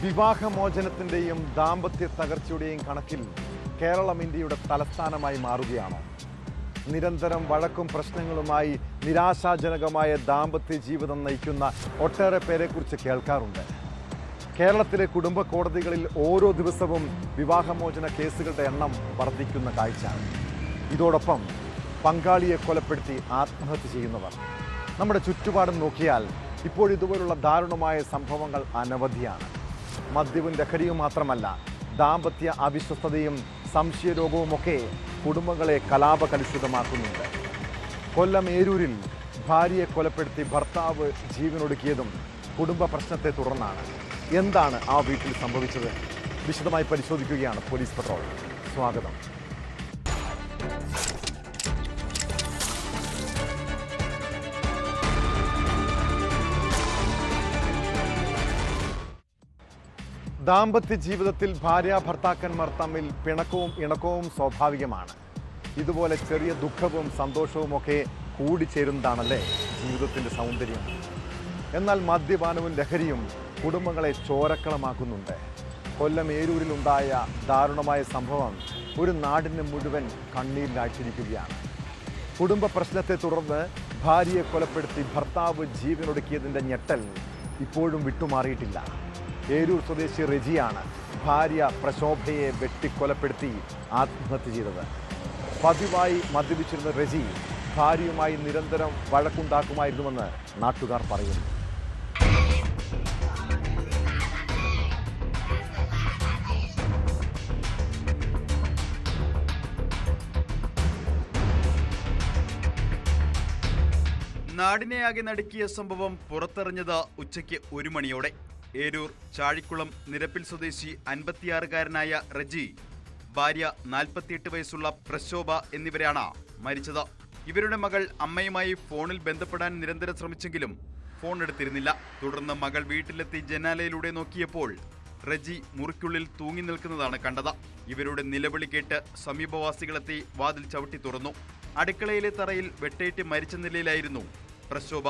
വിവാഹമോചനത്തിന്റെയും ദാമ്പത്യ തകർച്ചയുടെയും കണക്കിൽ കേരളം ഇന്ത്യയുടെ തലസ്ഥാനമായി മാറുകയാണോ? നിരന്തരം വഴക്കും പ്രശ്നങ്ങളുമായി നിരാശാജനകമായ ദാമ്പത്യ ജീവിതം നയിക്കുന്ന ഒട്ടേറെ പേരെക്കുറിച്ച് കേൾക്കാറുണ്ട്. കേരളത്തിലെ കുടുംബ കോടതികളിൽ ഓരോ ദിവസവും വിവാഹമോചന കേസുകളുടെ എണ്ണം വർദ്ധിക്കുന്ന കാഴ്ച. ഇതോടൊപ്പം പങ്കാളിയെ കൊലപ്പെടുത്തി ആത്മഹത്യ ചെയ്യുന്നവർ. നമ്മുടെ ചുറ്റുപാടും നോക്കിയാൽ ഇപ്പോഴിതുപോലുള്ള ദാരുണമായ സംഭവങ്ങൾ അനവധിയാണ്. മദ്യവും ലഹരിയും മാത്രമല്ല, ദാമ്പത്യ അവിശ്വസ്തതയും സംശയരോഗവുമൊക്കെ കുടുംബങ്ങളെ കലാപകലുഷിതമാക്കുന്നുണ്ട്. കൊല്ലം ഏരൂരിൽ ഭാര്യയെ കൊലപ്പെടുത്തി ഭർത്താവ് ജീവനൊടുക്കിയതും കുടുംബ പ്രശ്നത്തെ തുടർന്നാണ്. എന്താണ് ആ വീട്ടിൽ സംഭവിച്ചത്? വിശദമായി പരിശോധിക്കുകയാണ് പോലീസ് പട്രോൾ. സ്വാഗതം. ദാമ്പത്യ ജീവിതത്തിൽ ഭാര്യ ഭർത്താക്കന്മാർ തമ്മിൽ പിണക്കവും ഇണക്കവും സ്വാഭാവികമാണ്. ഇതുപോലെ ചെറിയ ദുഃഖവും സന്തോഷവുമൊക്കെ കൂടിച്ചേരുന്നതാണല്ലേ ജീവിതത്തിൻ്റെ സൗന്ദര്യം. എന്നാൽ മദ്യപാനവും ലഹരിയും കുടുംബങ്ങളെ ചോരക്കളമാക്കുന്നുണ്ട്. കൊല്ലം ഏരൂരിലുണ്ടായ ദാരുണമായ സംഭവം ഒരു നാടിനെ മുഴുവൻ കണ്ണീരിലാഴ്ത്തിയിരിക്കുകയാണ്. കുടുംബ പ്രശ്നത്തെ തുടർന്ന് ഭാര്യയെ കൊലപ്പെടുത്തി ഭർത്താവ് ജീവനൊടുക്കിയതിൻ്റെ ഞെട്ടൽ ഇപ്പോഴും വിട്ടുമാറിയിട്ടില്ല. ഏരൂർ സ്വദേശി റെജിയാണ് ഭാര്യ പ്രശോഭയെ വെട്ടിക്കൊലപ്പെടുത്തി ആത്മഹത്യ ചെയ്തത്. പതിവായി മദ്യപിച്ചിരുന്ന റെജി ഭാര്യയുമായി നിരന്തരം വഴക്കുണ്ടാക്കുമായിരുന്നുവെന്ന് നാട്ടുകാർ പറയുന്നു. നാടിനെയാകെ നടുക്കിയ സംഭവം പുറത്തെറിഞ്ഞത് ഉച്ചയ്ക്ക് 1 മണിയോടെ. ഏരൂർ ചാഴിക്കുളം നിരപ്പിൽ സ്വദേശി 56-കാരനായ റെജി, ഭാര്യ 48 വയസ്സുള്ള പ്രശോഭ എന്നിവരാണ് മരിച്ചത്. ഇവരുടെ മകൾ അമ്മയുമായി ഫോണിൽ ബന്ധപ്പെടാൻ നിരന്തരം ശ്രമിച്ചെങ്കിലും ഫോൺ എടുത്തിരുന്നില്ല. തുടർന്ന് മകൾ വീട്ടിലെത്തി ജനാലയിലൂടെ നോക്കിയപ്പോൾ റെജി മുറിക്കുള്ളിൽ തൂങ്ങി നിൽക്കുന്നതാണ് കണ്ടത്. ഇവരുടെ നിലവിളി കേട്ട് സമീപവാസികളെത്തി വാതിൽ ചവിട്ടി തുറന്നു. അടുക്കളയിലെ തറയിൽ വെട്ടേറ്റ് മരിച്ച നിലയിലായിരുന്നു പ്രശോഭ.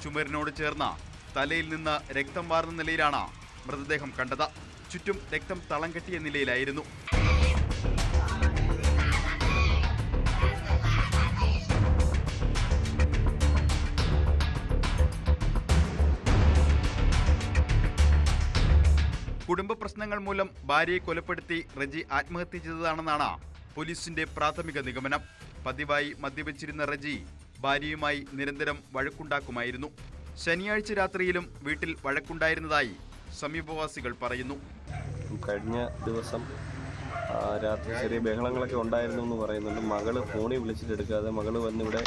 ചുമരിനോട് ചേർന്ന തലയിൽ നിന്ന് രക്തം വാർന്ന നിലയിലാണ് മൃതദേഹം കണ്ടത്. ചുറ്റും രക്തം തളം കെട്ടിയ നിലയിലായിരുന്നു. കുടുംബ പ്രശ്നങ്ങൾ മൂലം ഭാര്യയെ കൊലപ്പെടുത്തി റെജി ആത്മഹത്യ ചെയ്തതാണെന്നാണ് പോലീസിന്റെ പ്രാഥമിക നിഗമനം. പതിവായി മദ്യപിച്ചിരുന്ന റെജി ഭാര്യയുമായി നിരന്തരം വഴക്കുണ്ടാക്കുമായിരുന്നു. ശനിയാഴ്ച രാത്രിയിലും വീട്ടിൽ വഴക്കുണ്ടായിരുന്നതായി സമീപവാസികൾ പറയുന്നു. കഴിഞ്ഞ ദിവസം രാത്രി ചെറിയ ബഹളങ്ങളൊക്കെ ഉണ്ടായിരുന്നു എന്ന് പറയുന്നുണ്ട്. മകള് ഫോണിൽ വിളിച്ചിട്ടെടുക്കാതെ മകള് വന്നിവിടെ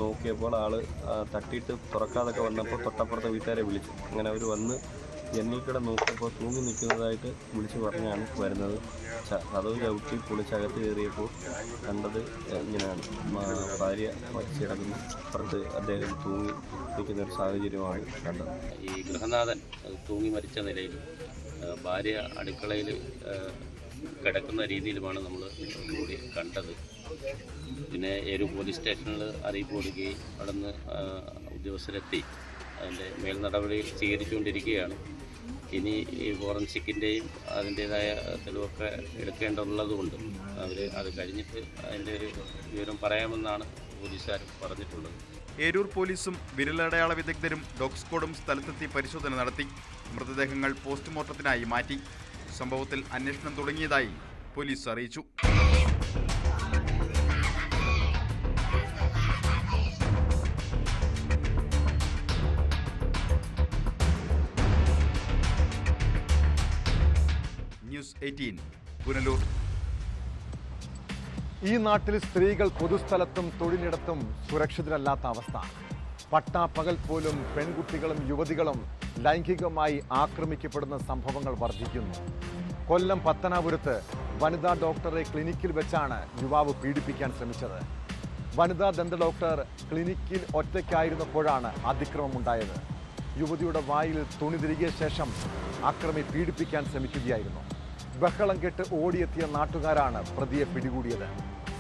നോക്കിയപ്പോൾ ആള് തട്ടിയിട്ട് തുറക്കാതൊക്കെ വന്നപ്പോൾ തൊട്ടപ്പുറത്തെ വീട്ടുകാരെ വിളിച്ചു. അങ്ങനെ അവർ വന്ന് ജനലിൽക്കിടെ നോക്കിയപ്പോൾ തൂങ്ങി നിൽക്കുന്നതായിട്ട് വിളിച്ചു പറഞ്ഞാണ് വരുന്നത്. കതവ് ചവിട്ടി പൊളിച്ചകത്ത് കയറിയപ്പോൾ കണ്ടത് ഇങ്ങനെയാണ്. ഭാര്യ മരിച്ചിടക്കുന്നു, അപ്പുറത്ത് അദ്ദേഹം തൂങ്ങി നിൽക്കുന്ന ഒരു സാഹചര്യമാണ് കണ്ടത്. ഈ ഗൃഹനാഥൻ തൂങ്ങി മരിച്ച നിലയിൽ ഭാര്യ അടുക്കളയിൽ കിടക്കുന്ന രീതിയിലുമാണ് നമ്മൾ കൂടി കണ്ടത്. പിന്നെ ഏരൂർ പോലീസ് സ്റ്റേഷനിൽ അറിയിപ്പ് കൊടുക്കുകയും അവിടെ നിന്ന് ഉദ്യോഗസ്ഥരെത്തി അതിൻ്റെ മേൽ നടപടി സ്വീകരിച്ചുകൊണ്ടിരിക്കുകയാണ്. ഇനി ഈ ഫോറൻസിക്കിൻ്റെയും അതിൻ്റേതായ തെളിവൊക്കെ എടുക്കേണ്ടതുള്ളതുകൊണ്ട് അത് കഴിഞ്ഞിട്ട് അതിൻ്റെ ഒരു വിവരം പറയാമെന്നാണ് പോലീസുകാർ പറഞ്ഞിട്ടുള്ളത്. ഏരൂർ പോലീസും വിരലടയാള വിദഗ്ധരും ഡോഗ് സ്ക്വാഡും സ്ഥലത്തെത്തി പരിശോധന നടത്തി. മൃതദേഹങ്ങൾ പോസ്റ്റ്മോർട്ടത്തിനായി മാറ്റി. സംഭവത്തിൽ അന്വേഷണം തുടങ്ങിയതായി പോലീസ് അറിയിച്ചു. ന്യൂസ് 18 പുനലൂർ. ഈ നാട്ടിൽ സ്ത്രീകൾ പൊതുസ്ഥലത്തും തൊഴിലിടത്തും സുരക്ഷിതരല്ലാത്ത അവസ്ഥ. പട്ടാപ്പകൽ പോലും പെൺകുട്ടികളും യുവതികളും ലൈംഗികമായി ആക്രമിക്കപ്പെടുന്ന സംഭവങ്ങൾ വർദ്ധിക്കുന്നു. കൊല്ലം പത്തനാപുരത്ത് വനിതാ ഡോക്ടറെ ക്ലിനിക്കിൽ വെച്ചാണ് യുവാവ് പീഡിപ്പിക്കാൻ ശ്രമിച്ചത്. വനിതാ ദന്ത ഡോക്ടർ ക്ലിനിക്കിൽ ഒറ്റയ്ക്കായിരുന്നപ്പോഴാണ് അതിക്രമമുണ്ടായത്. യുവതിയുടെ വായിൽ തുണി തിരികിയ ശേഷം അക്രമി പീഡിപ്പിക്കാൻ ശ്രമിക്കുകയായിരുന്നു. ബഹളം കേട്ട് ഓടിയെത്തിയ നാട്ടുകാരാണ് പ്രതിയെ പിടികൂടിയത്.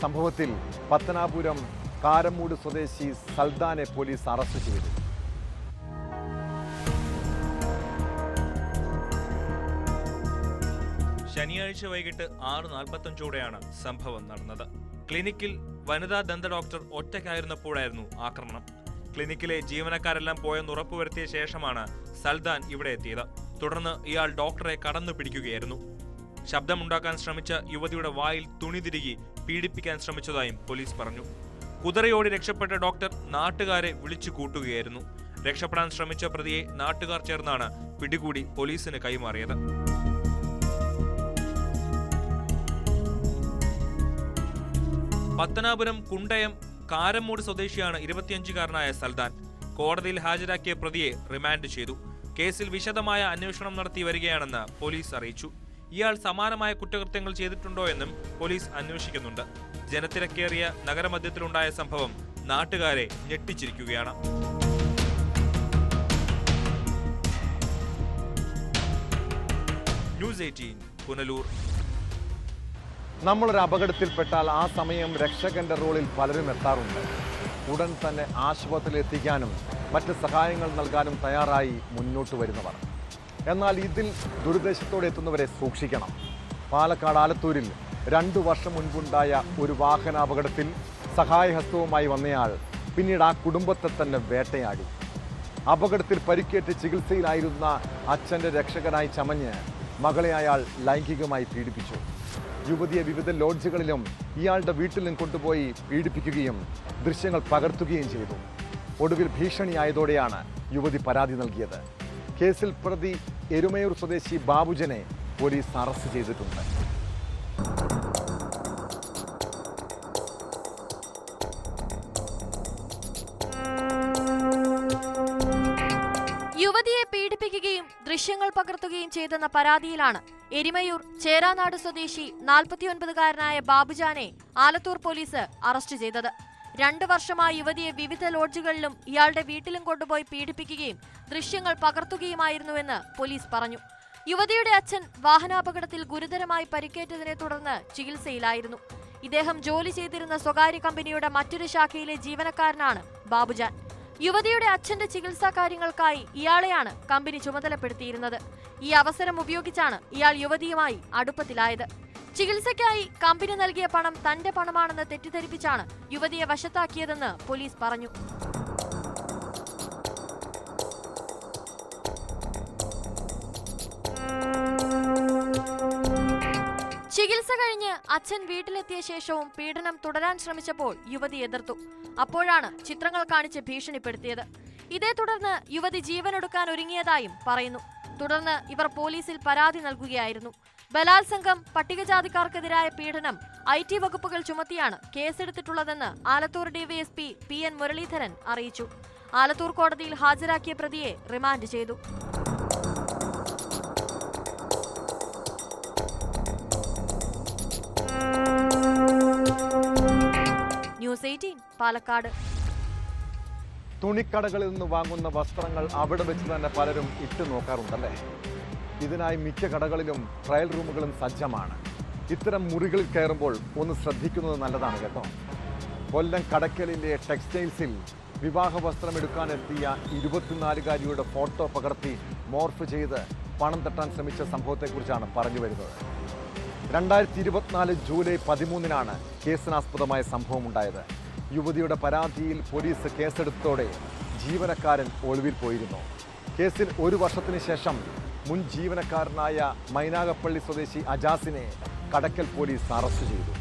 സംഭവത്തിൽ പത്തനാപുരം കാരമൂട് സ്വദേശി സൽദാനെ പോലീസ് അറസ്റ്റ് ചെയ്തു. ശനിയാഴ്ച വൈകിട്ട് 6:45ഓടെയാണ് സംഭവം നടന്നത്. ക്ലിനിക്കിൽ വനിതാ ദന്ത ഡോക്ടർ ഒറ്റയ്ക്കായിരുന്നപ്പോഴായിരുന്നു ആക്രമണം. ക്ലിനിക്കിലെ ജീവനക്കാരെല്ലാം പോയെന്ന് ഉറപ്പുവരുത്തിയ ശേഷമാണ് സൽദാൻ ഇവിടെ എത്തിയത്. തുടർന്ന് ഇയാൾ ഡോക്ടറെ കടന്നു പിടിക്കുകയായിരുന്നു. ശബ്ദമുണ്ടാക്കാൻ ശ്രമിച്ച യുവതിയുടെ വായിൽ തുണി തിരുകി പീഡിപ്പിക്കാൻ ശ്രമിച്ചതായും പോലീസ് പറഞ്ഞു. കുതിരയോടി രക്ഷപ്പെട്ട ഡോക്ടർ നാട്ടുകാരെ വിളിച്ചു കൂട്ടുകയായിരുന്നു. രക്ഷപ്പെടാൻ ശ്രമിച്ച പ്രതിയെ നാട്ടുകാർ ചേർന്നാണ് പിടികൂടി പോലീസിന് കൈമാറിയത്. പത്തനാപുരം കുണ്ടയം കാരമ്മൂട് സ്വദേശിയാണ് 25-കാരനായ സൽദാൻ. കോടതിയിൽ ഹാജരാക്കിയ പ്രതിയെ റിമാൻഡ് ചെയ്തു. കേസിൽ വിശദമായ അന്വേഷണം നടത്തി വരികയാണെന്ന് പോലീസ് അറിയിച്ചു. ഇയാൾ സമാനമായ കുറ്റകൃത്യങ്ങൾ ചെയ്തിട്ടുണ്ടോ എന്നും പോലീസ് അന്വേഷിക്കുന്നുണ്ട്. ജനത്തിരക്കേറിയ നഗരമധ്യത്തിലുണ്ടായ സംഭവം നാട്ടുകാരെ ഞെട്ടിച്ചിരിക്കുകയാണ്. ന്യൂസ് 18 പുനലൂർ. നമ്മളൊരു അപകടത്തിൽപ്പെട്ടാൽ ആ സമയം രക്ഷകന്റെ റോളിൽ പലരും എത്താറുണ്ട്. ഉടൻ തന്നെ ആശുപത്രിയിൽ എത്തിക്കാനും മറ്റ് സഹായങ്ങൾ നൽകാനും തയ്യാറായി മുന്നോട്ട് വരുന്നവർ. എന്നാൽ ഇതിൽ ദുരുദ്ദേശത്തോടെ എത്തുന്നവരെ സൂക്ഷിക്കണം. പാലക്കാട് ആലത്തൂരിൽ 2 വർഷം മുൻപുണ്ടായ ഒരു വാഹനാപകടത്തിൽ സഹായഹസ്തവുമായി വന്നയാൾ പിന്നീട് ആ കുടുംബത്തെ തന്നെ വേട്ടയാടി. അപകടത്തിൽ പരിക്കേറ്റ് ചികിത്സയിലായിരുന്ന അച്ഛൻ്റെ രക്ഷകനായി ചമഞ്ഞ് മകളെ അയാൾ ലൈംഗികമായി പീഡിപ്പിച്ചു. യുവതിയെ വിവിധ ലോഡ്ജുകളിലും ഇയാളുടെ വീട്ടിലും കൊണ്ടുപോയി പീഡിപ്പിക്കുകയും ദൃശ്യങ്ങൾ പകർത്തുകയും ചെയ്തു. ഒടുവിൽ ഭീഷണിയായതോടെയാണ് യുവതി പരാതി നൽകിയത്. കേസിൽ പ്രതി എരുമയൂർ സ്വദേശി ബാബുജനെ പോലീസ് അറസ്റ്റ് ചെയ്തിട്ടുണ്ട്. യുവതിയെ പീഡിപ്പിക്കുകയും ദൃശ്യങ്ങൾ പകർത്തുകയും ചെയ്തെന്ന പരാതിയിലാണ് എരുമയൂർ ചേരാനാട് സ്വദേശി 49-കാരനായ ബാബുജാനെ ആലത്തൂർ പോലീസ് അറസ്റ്റ് ചെയ്തത്. 2 വർഷമായി യുവതിയെ വിവിധ ലോഡ്ജുകളിലും ഇയാളുടെ വീട്ടിലും കൊണ്ടുപോയി പീഡിപ്പിക്കുകയും ദൃശ്യങ്ങൾ പകർത്തുകയുമായിരുന്നുവെന്ന് പോലീസ് പറഞ്ഞു. യുവതിയുടെ അച്ഛൻ വാഹനാപകടത്തിൽ ഗുരുതരമായി പരിക്കേറ്റതിനെ തുടർന്ന് ചികിത്സയിലായിരുന്നു. ഇദ്ദേഹം ജോലി ചെയ്തിരുന്ന സ്വകാര്യ കമ്പനിയുടെ മറ്റൊരു ശാഖയിലെ ജീവനക്കാരനാണ് ബാബുജാൻ. യുവതിയുടെ അച്ഛന്റെ ചികിത്സാ കാര്യങ്ങൾക്കായി ഇയാളെയാണ് കമ്പനി ചുമതലപ്പെടുത്തിയിരുന്നത്. ഈ അവസരം ഉപയോഗിച്ചാണ് ഇയാൾ യുവതിയുമായി അടുപ്പത്തിലായത്. ചികിത്സയ്ക്കായി കമ്പനി നൽകിയ പണം തന്റെ പണമാണെന്ന് തെറ്റിദ്ധരിപ്പിച്ചാണ് യുവതിയെ വശത്താക്കിയതെന്ന് പോലീസ് പറഞ്ഞു. ചികിത്സ കഴിഞ്ഞ് അച്ഛൻ വീട്ടിലെത്തിയ ശേഷവും പീഡനം തുടരാൻ ശ്രമിച്ചപ്പോൾ യുവതി എതിർത്തു. അപ്പോഴാണ് ചിത്രങ്ങൾ കാണിച്ച് ഭീഷണിപ്പെടുത്തിയത്. ഇതേ തുടർന്ന് യുവതി ജീവനൊടുക്കാൻ ഒരുങ്ങിയതായും പറയുന്നു. തുടർന്ന് ഇവർ പോലീസിൽ പരാതി നൽകുകയായിരുന്നു. ബലാത്സംഗം, പട്ടികജാതിക്കാർക്കെതിരായ പീഡനം, IT വകുപ്പുകൾ ചുമത്തിയാണ് കേസെടുത്തിട്ടുള്ളതെന്ന് ആലത്തൂർ ഡിവൈഎസ്പി PN മുരളീധരൻ അറിയിച്ചു. ആലത്തൂർ കോടതിയിൽ ഹാജരാക്കിയ പ്രതിയെ റിമാൻഡ് ചെയ്തു. ന്യൂസ് 18 പാലക്കാട്. തുണിക്കടകളിൽ നിന്ന് വാങ്ങുന്ന വസ്ത്രങ്ങൾ അവിടെ വെച്ച് തന്നെ പലരും ഇട്ട് നോക്കാറുണ്ടല്ലേ? ഇതിനായി മിക്ക കടകളിലും ട്രയൽ റൂമുകളും സജ്ജമാണ്. ഇത്തരം മുറികളിൽ കയറുമ്പോൾ ഒന്ന് ശ്രദ്ധിക്കുന്നത് നല്ലതാണ് കേട്ടോ. കൊല്ലം കടക്കലിലെ ടെക്സ്റ്റൈൽസിൽ വിവാഹ വസ്ത്രം എടുക്കാനെത്തിയ 24-കാരിയുടെ ഫോട്ടോ പകർത്തി മോർഫ് ചെയ്ത് പണം തട്ടാൻ ശ്രമിച്ച സംഭവത്തെക്കുറിച്ചാണ് പറഞ്ഞു വരുന്നത്. 2024 ജൂലൈ 13-നാണ് കേസിനാസ്പദമായ സംഭവം ഉണ്ടായത്. യുവതിയുടെ പരാതിയിൽ പോലീസ് കേസെടുത്തതോടെ ജീവനക്കാരൻ ഒളിവിൽ പോയിരുന്നു. കേസിൽ 1 വർഷത്തിന് ശേഷം മുൻ ജീവനക്കാരനായ മൈനാഗപ്പള്ളി സ്വദേശി അജാസിനെ കടക്കൽ പോലീസ് അറസ്റ്റ് ചെയ്തു.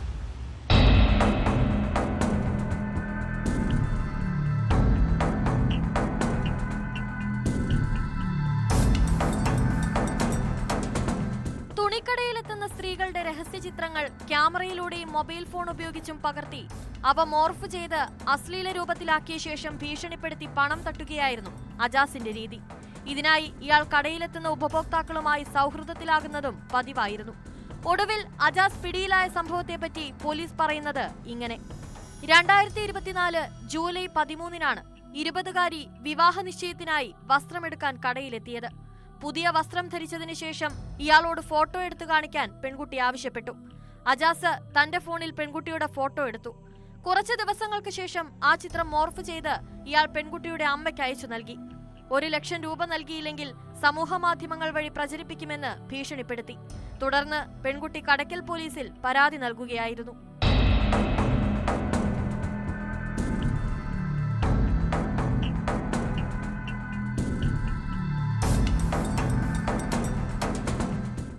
തുണിക്കടയിലെത്തുന്ന സ്ത്രീകളുടെ രഹസ്യ ചിത്രങ്ങൾ ക്യാമറയിലൂടെയും മൊബൈൽ ഫോൺ ഉപയോഗിച്ചും പകർത്തി അവ മോർഫ് ചെയ്ത് അശ്ലീല രൂപത്തിലാക്കിയ ശേഷം ഭീഷണിപ്പെടുത്തി പണം തട്ടുകയായിരുന്നു അജാസിന്റെ രീതി. ഇതിനായി ഇയാൾ കടയിലെത്തുന്ന ഉപഭോക്താക്കളുമായി സൗഹൃദത്തിലാകുന്നതും പതിവായിരുന്നു. ഒടുവിൽ അജാസ് പിടിയിലായ സംഭവത്തെപ്പറ്റി പോലീസ് പറയുന്നത് ഇങ്ങനെ: 2024 ജൂലൈ 13-നാണ് 20-കാരി വിവാഹ നിശ്ചയത്തിനായി വസ്ത്രമെടുക്കാൻ കടയിലെത്തിയത്. പുതിയ വസ്ത്രം ധരിച്ചതിന് ശേഷം ഇയാളോട് ഫോട്ടോ എടുത്തു കാണിക്കാൻ പെൺകുട്ടി ആവശ്യപ്പെട്ടു. അജാസ് തന്റെ ഫോണിൽ പെൺകുട്ടിയുടെ ഫോട്ടോ എടുത്തു. കുറച്ച് ദിവസങ്ങൾക്ക് ശേഷം ആ ചിത്രം മോർഫ് ചെയ്ത് ഇയാൾ പെൺകുട്ടിയുടെ അമ്മയ്ക്ക് അയച്ചു നൽകി. 1 ലക്ഷം രൂപ നൽകിയില്ലെങ്കിൽ സമൂഹമാധ്യമങ്ങൾ വഴി പ്രചരിപ്പിക്കുമെന്ന് ഭീഷണിപ്പെടുത്തി. തുടർന്ന് പെൺകുട്ടി കടയ്ക്കൽ പോലീസിൽ പരാതി നൽകുകയായിരുന്നു.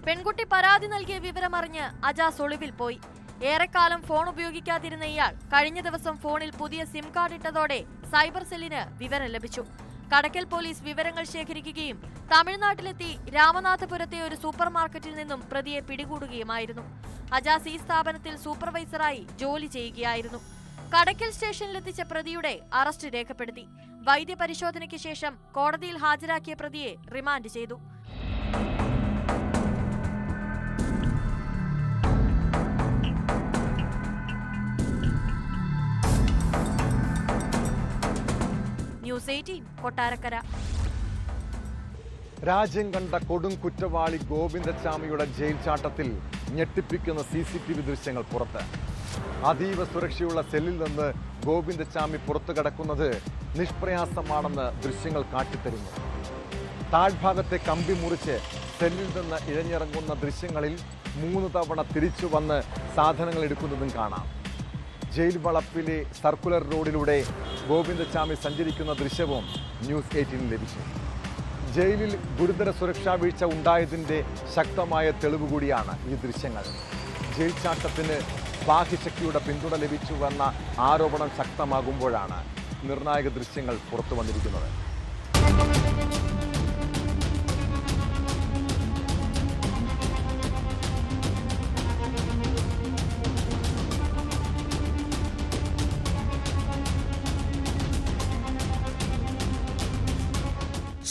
പെൺകുട്ടി പരാതി നൽകിയ വിവരമറിഞ്ഞ് അജാസ് ഒളിവിൽ പോയി. ഏറെക്കാലം ഫോൺ ഉപയോഗിക്കാതിരുന്ന ഇയാൾ കഴിഞ്ഞ ദിവസം ഫോണിൽ പുതിയ സിം കാർഡ് ഇട്ടതോടെ സൈബർ സെല്ലിന് വിവരം ലഭിച്ചു. കടയ്ക്കൽ പോലീസ് വിവരങ്ങൾ ശേഖരിക്കുകയും തമിഴ്നാട്ടിലെത്തി രാമനാഥപുരത്തെ ഒരു സൂപ്പർ മാർക്കറ്റിൽ നിന്നും പ്രതിയെ പിടികൂടുകയുമായിരുന്നു. അജാസ് ഈ സ്ഥാപനത്തിൽ സൂപ്പർവൈസറായി ജോലി ചെയ്യുകയായിരുന്നു. കടയ്ക്കൽ സ്റ്റേഷനിലെത്തിച്ച പ്രതിയുടെ അറസ്റ്റ് രേഖപ്പെടുത്തി. വൈദ്യപരിശോധനയ്ക്ക് ശേഷം കോടതിയിൽ ഹാജരാക്കിയ പ്രതിയെ റിമാൻഡ് ചെയ്തു. ന്യൂസ് 18 കൊട്ടാരക്കര. രാജ്യം കണ്ട കൊടും കുറ്റവാളി ഗോവിന്ദച്ചാമിയുടെ ജയിൽ ചാട്ടത്തിൽ ഞെട്ടിപ്പിക്കുന്ന CCTV ദൃശ്യങ്ങൾ പുറത്ത്. അതീവ സുരക്ഷയുള്ള സെല്ലിൽ നിന്ന് ഗോവിന്ദച്ചാമി പുറത്തു കടക്കുന്നത് നിഷ്പ്രയാസമാണെന്ന് ദൃശ്യങ്ങൾ കാട്ടിത്തരുന്നു. താഴ്ഭാഗത്തെ കമ്പി മുറിച്ച് സെല്ലിൽ നിന്ന് ഇഴഞ്ഞിറങ്ങുന്ന ദൃശ്യങ്ങളിൽ 3 തവണ തിരിച്ചു വന്ന് സാധനങ്ങൾ എടുക്കുന്നതും കാണാം. ജയിൽ വളപ്പിലെ സർക്കുലർ റോഡിലൂടെ ഗോവിന്ദച്ചാമി സഞ്ചരിക്കുന്ന ദൃശ്യവും ന്യൂസ് 18 ലഭിച്ചു. ജയിലിൽ ഗുരുതര സുരക്ഷാ വീഴ്ച ഉണ്ടായതിൻ്റെ ശക്തമായ തെളിവ് കൂടിയാണ് ഈ ദൃശ്യങ്ങൾ. ജയിൽ ചാട്ടത്തിന് ബാഹ്യശക്തിയുടെ പിന്തുണ ലഭിച്ചുവെന്ന ആരോപണം ശക്തമാകുമ്പോഴാണ് നിർണായക ദൃശ്യങ്ങൾ പുറത്തു വന്നിരിക്കുന്നത്.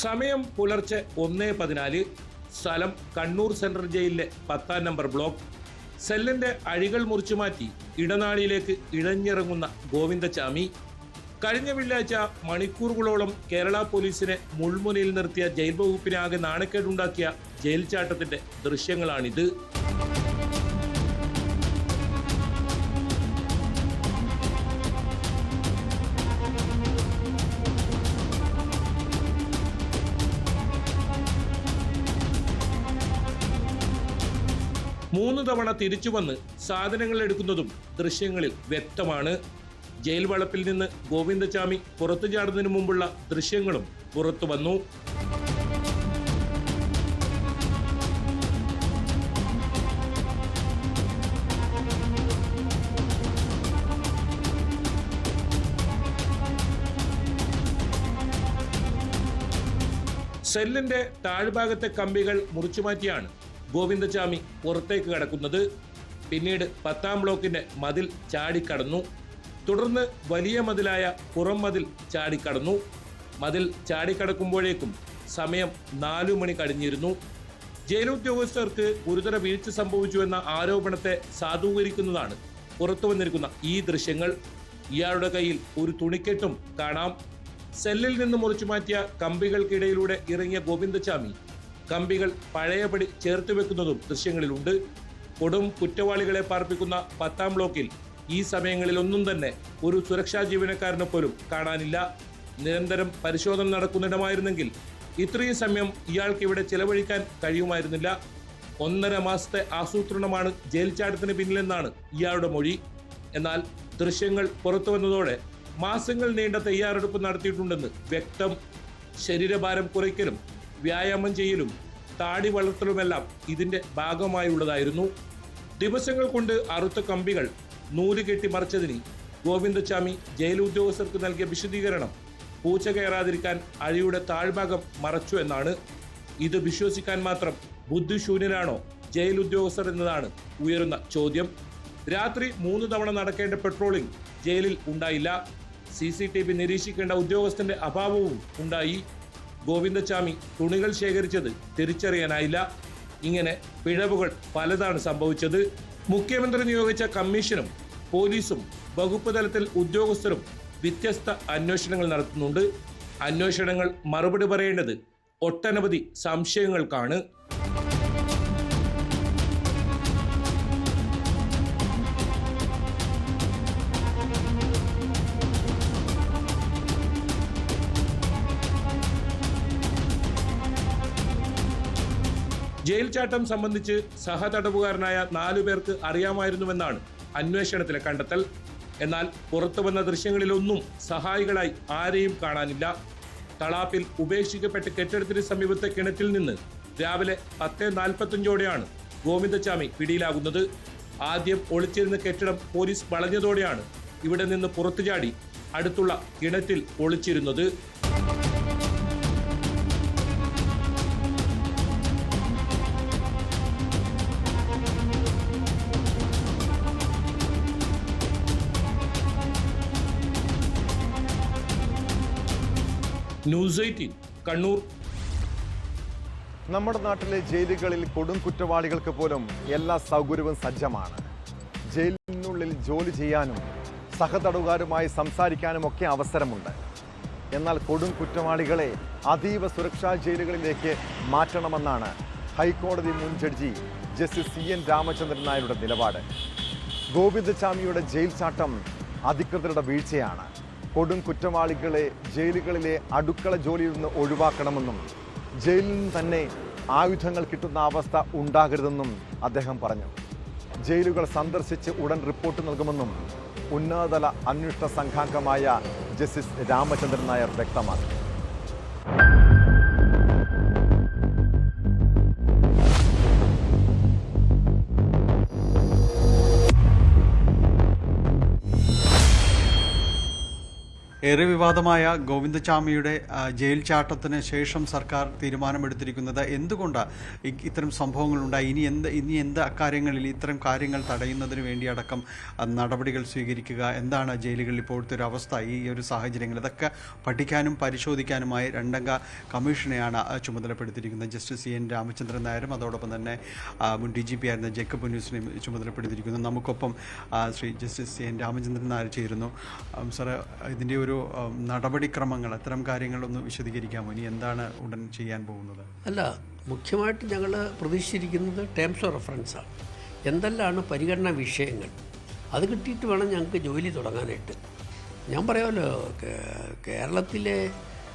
സമയം പുലർച്ചെ 1:14. സ്ഥലം കണ്ണൂർ സെൻട്രൽ ജയിലിലെ 10ാം നമ്പർ ബ്ലോക്ക്. സെല്ലിന്റെ അഴികൾ മുറിച്ചു മാറ്റി ഇടനാഴിയിലേക്ക് ഇഴഞ്ഞിറങ്ങുന്ന ഗോവിന്ദച്ചാമി. കഴിഞ്ഞ വെള്ളിയാഴ്ച മണിക്കൂറുകളോളം കേരള പോലീസിനെ മുൾമുനയിൽ നിർത്തിയ ജയിൽ വകുപ്പിനെ ആകെ നാണക്കേടുണ്ടാക്കിയ ജയിൽ ചാട്ടത്തിന്റെ ദൃശ്യങ്ങളാണിത്. മൂന്ന് തവണ തിരിച്ചു വന്ന് സാധനങ്ങൾ എടുക്കുന്നതും ദൃശ്യങ്ങളിൽ വ്യക്തമാണ്. ജയിൽ വളപ്പിൽ നിന്ന് ഗോവിന്ദച്ചാമി പുറത്തു ചാടുന്നതിന് മുമ്പുള്ള ദൃശ്യങ്ങളും പുറത്തു വന്നു. സെല്ലിന്റെ താഴ്ഭാഗത്തെ കമ്പികൾ മുറിച്ചുമാറ്റിയാണ് ഗോവിന്ദച്ചാമി പുറത്തേക്ക് കടക്കുന്നത്. പിന്നീട് 10ാം ബ്ലോക്കിന്റെ മതിൽ ചാടിക്കടന്നു. തുടർന്ന് വലിയ മതിലായ പുറം മതിൽ ചാടിക്കടന്നു. മതിൽ ചാടിക്കടക്കുമ്പോഴേക്കും സമയം 4 മണി കഴിഞ്ഞിരുന്നു. ജയിലുദ്യോഗസ്ഥർക്ക് ഗുരുതര വീഴ്ച സംഭവിച്ചുവെന്ന ആരോപണത്തെ സാധൂകരിക്കുന്നതാണ് പുറത്തു വന്നിരിക്കുന്ന ഈ ദൃശ്യങ്ങൾ. ഇയാളുടെ കയ്യിൽ ഒരു തുണിക്കെട്ടും കാണാം. സെല്ലിൽ നിന്ന് മുറിച്ചു മാറ്റിയ കമ്പികൾക്കിടയിലൂടെ ഇറങ്ങിയ ഗോവിന്ദച്ചാമി കമ്പികൾ പഴയപടി ചേർത്ത് വെക്കുന്നതും ദൃശ്യങ്ങളിലുണ്ട്. കൊടും കുറ്റവാളികളെ പാർപ്പിക്കുന്ന 10ാം ബ്ലോക്കിൽ ഈ സമയങ്ങളിലൊന്നും തന്നെ ഒരു സുരക്ഷാ ജീവനക്കാരനെ പോലും കാണാനില്ല. നിരന്തരം പരിശോധന നടക്കുന്നിടമായിരുന്നെങ്കിൽ ഇത്രയും സമയം ഇയാൾക്ക് ഇവിടെ ചിലവഴിക്കാൻ കഴിയുമായിരുന്നില്ല. 1.5 മാസത്തെ ആസൂത്രണമാണ് ജയിൽ ചാട്ടത്തിന് പിന്നിലെന്നാണ് ഇയാളുടെ മൊഴി. എന്നാൽ ദൃശ്യങ്ങൾ പുറത്തു വന്നതോടെ മാസങ്ങൾ നീണ്ട തയ്യാറെടുപ്പ് നടത്തിയിട്ടുണ്ടെന്ന് വ്യക്തം. ശരീരഭാരം കുറയ്ക്കലും വ്യായാമം ചെയ്യലും താടി വളർത്തലുമെല്ലാം ഇതിന്റെ ഭാഗമായുള്ളതായിരുന്നു. ദിവസങ്ങൾ കൊണ്ട് അറുത്ത കമ്പികൾ നൂല് കെട്ടി മറിച്ചതിന് ഗോവിന്ദച്ചാമി ജയിൽ ഉദ്യോഗസ്ഥർക്ക് നൽകിയ വിശദീകരണം പൂച്ച കയറാതിരിക്കാൻ അഴിയുടെ താഴ്ഭാഗം മറച്ചു എന്നാണ്. ഇത് വിശ്വസിക്കാൻ മാത്രം ബുദ്ധിശൂന്യനാണോ ജയിൽ ഉദ്യോഗസ്ഥർ എന്നതാണ് ഉയരുന്ന ചോദ്യം. രാത്രി 3 തവണ നടക്കേണ്ട പെട്രോളിംഗ് ജയിലിൽ ഉണ്ടായില്ല. CCTV നിരീക്ഷിക്കേണ്ട ഉദ്യോഗസ്ഥന്റെ അഭാവവും ഉണ്ടായി. ഗോവിന്ദച്ചാമി തുണികൾ ശേഖരിച്ചത് തിരിച്ചറിയാനായില്ല. ഇങ്ങനെ പിഴവുകൾ പലതാണ് സംഭവിച്ചത്. മുഖ്യമന്ത്രി നിയോഗിച്ച കമ്മീഷനും പോലീസും വകുപ്പ് തലത്തിൽ ഉദ്യോഗസ്ഥരും വ്യത്യസ്ത അന്വേഷണങ്ങൾ നടത്തുന്നുണ്ട്. അന്വേഷണങ്ങൾ മറുപടി പറയേണ്ടത് ഒട്ടനവധി സംശയങ്ങൾക്കാണ്. ജയിൽ ചാട്ടം സംബന്ധിച്ച് സഹതടവുകാരനായ 4 പേർക്ക് അറിയാമായിരുന്നുവെന്നാണ് അന്വേഷണത്തിലെ കണ്ടെത്തൽ. എന്നാൽ പുറത്തുവന്ന ദൃശ്യങ്ങളിലൊന്നും സഹായികളായി ആരെയും കാണാനില്ല. തളാപ്പിൽ ഉപേക്ഷിക്കപ്പെട്ട കെട്ടിടത്തിന് സമീപത്തെ കിണറ്റിൽ നിന്ന് രാവിലെ 10:45ഓടെയാണ് ഗോവിന്ദച്ചാമി പിടിയിലാകുന്നത്. ആദ്യം ഒളിച്ചിരുന്ന കെട്ടിടം പോലീസ് വളഞ്ഞതോടെയാണ് ഇവിടെ നിന്ന് പുറത്തുചാടി അടുത്തുള്ള കിണറ്റിൽ ഒളിച്ചിരുന്നത്. ന്യൂസ് 18 കണ്ണൂർ. നമ്മുടെ നാട്ടിലെ ജയിലുകളിൽ കൊടും കുറ്റവാളികൾക്ക് പോലും എല്ലാ സൗകര്യവും സജ്ജമാണ്. ജയിലിനുള്ളിൽ ജോലി ചെയ്യാനും സഹതടവുകാരുമായി സംസാരിക്കാനും ഒക്കെ അവസരമുണ്ട്. എന്നാൽ കൊടും കുറ്റവാളികളെ അതീവ സുരക്ഷാ ജയിലുകളിലേക്ക് മാറ്റണമെന്നാണ് ഹൈക്കോടതി മുൻ ജഡ്ജി ജസ്റ്റിസ് CN രാമചന്ദ്രൻ നായരുടെ നിലപാട്. ഗോവിന്ദച്ചാമിയുടെ ജയിൽ ചാട്ടം അധികൃതരുടെ വീഴ്ചയാണ്. കൊടും കുറ്റവാളികളെ ജയിലുകളിലെ അടുക്കള ജോലിയിൽ നിന്ന് ഒഴിവാക്കണമെന്നും ജയിലിൽ നിന്ന് തന്നെ ആയുധങ്ങൾ കിട്ടുന്ന അവസ്ഥ ഉണ്ടാകരുതെന്നും അദ്ദേഹം പറഞ്ഞു. ജയിലുകൾ സന്ദർശിച്ച് ഉടൻ റിപ്പോർട്ട് നൽകുമെന്നും ഉന്നതതല അന്വേഷണ സംഘാംഗമായ ജസ്റ്റിസ് രാമചന്ദ്രൻ നായർ വ്യക്തമാക്കി. ഏറെ വിവാദമായ ഗോവിന്ദച്ചാമിയുടെ ജയിൽ ചാട്ടത്തിന് ശേഷം സർക്കാർ തീരുമാനമെടുത്തിരിക്കുന്നത് എന്തുകൊണ്ടാണ് ഇത്തരം സംഭവങ്ങളുണ്ടായി, ഇനി എന്ത് അക്കാര്യങ്ങളിൽ ഇത്തരം കാര്യങ്ങൾ തടയുന്നതിന് വേണ്ടിയടക്കം നടപടികൾ സ്വീകരിക്കുക, എന്താണ് ജയിലുകളിൽ ഇപ്പോഴത്തെ ഒരു അവസ്ഥ, ഈ ഒരു സാഹചര്യങ്ങൾ ഇതൊക്കെ പഠിക്കാനും പരിശോധിക്കാനുമായി 2-അംഗ കമ്മീഷനെയാണ് ചുമതലപ്പെടുത്തിയിരിക്കുന്നത്. ജസ്റ്റിസ് CN രാമചന്ദ്രൻ നായരും അതോടൊപ്പം തന്നെ മുൻ DGP ആയിരുന്ന ജേക്കബ് പുന്നൂസിനെയും ചുമതലപ്പെടുത്തിയിരിക്കുന്നു. നമുക്കൊപ്പം ശ്രീ ജസ്റ്റിസ് CN രാമചന്ദ്രൻ നായർ ചേരുന്നു. സാറ്, ഇതിൻ്റെ ഒരു നടപടിക്രമങ്ങൾ, അത്തരം കാര്യങ്ങളൊന്ന് വിശദീകരിക്കാമോ? ഇനി എന്താണ് ഉടൻ ചെയ്യാൻ പോകുന്നത്? അല്ല, മുഖ്യമായിട്ട് ഞങ്ങൾ പ്രതീക്ഷിച്ചിരിക്കുന്നത് ടേംസ് ഓഫ് റെഫറൻസാണ്. എന്തെല്ലാമാണ് പരിഗണനാ വിഷയങ്ങൾ, അത് കിട്ടിയിട്ട് വേണം ഞങ്ങൾക്ക് ജോലി തുടങ്ങാനായിട്ട്. ഞാൻ പറയാമല്ലോ, കേരളത്തിലെ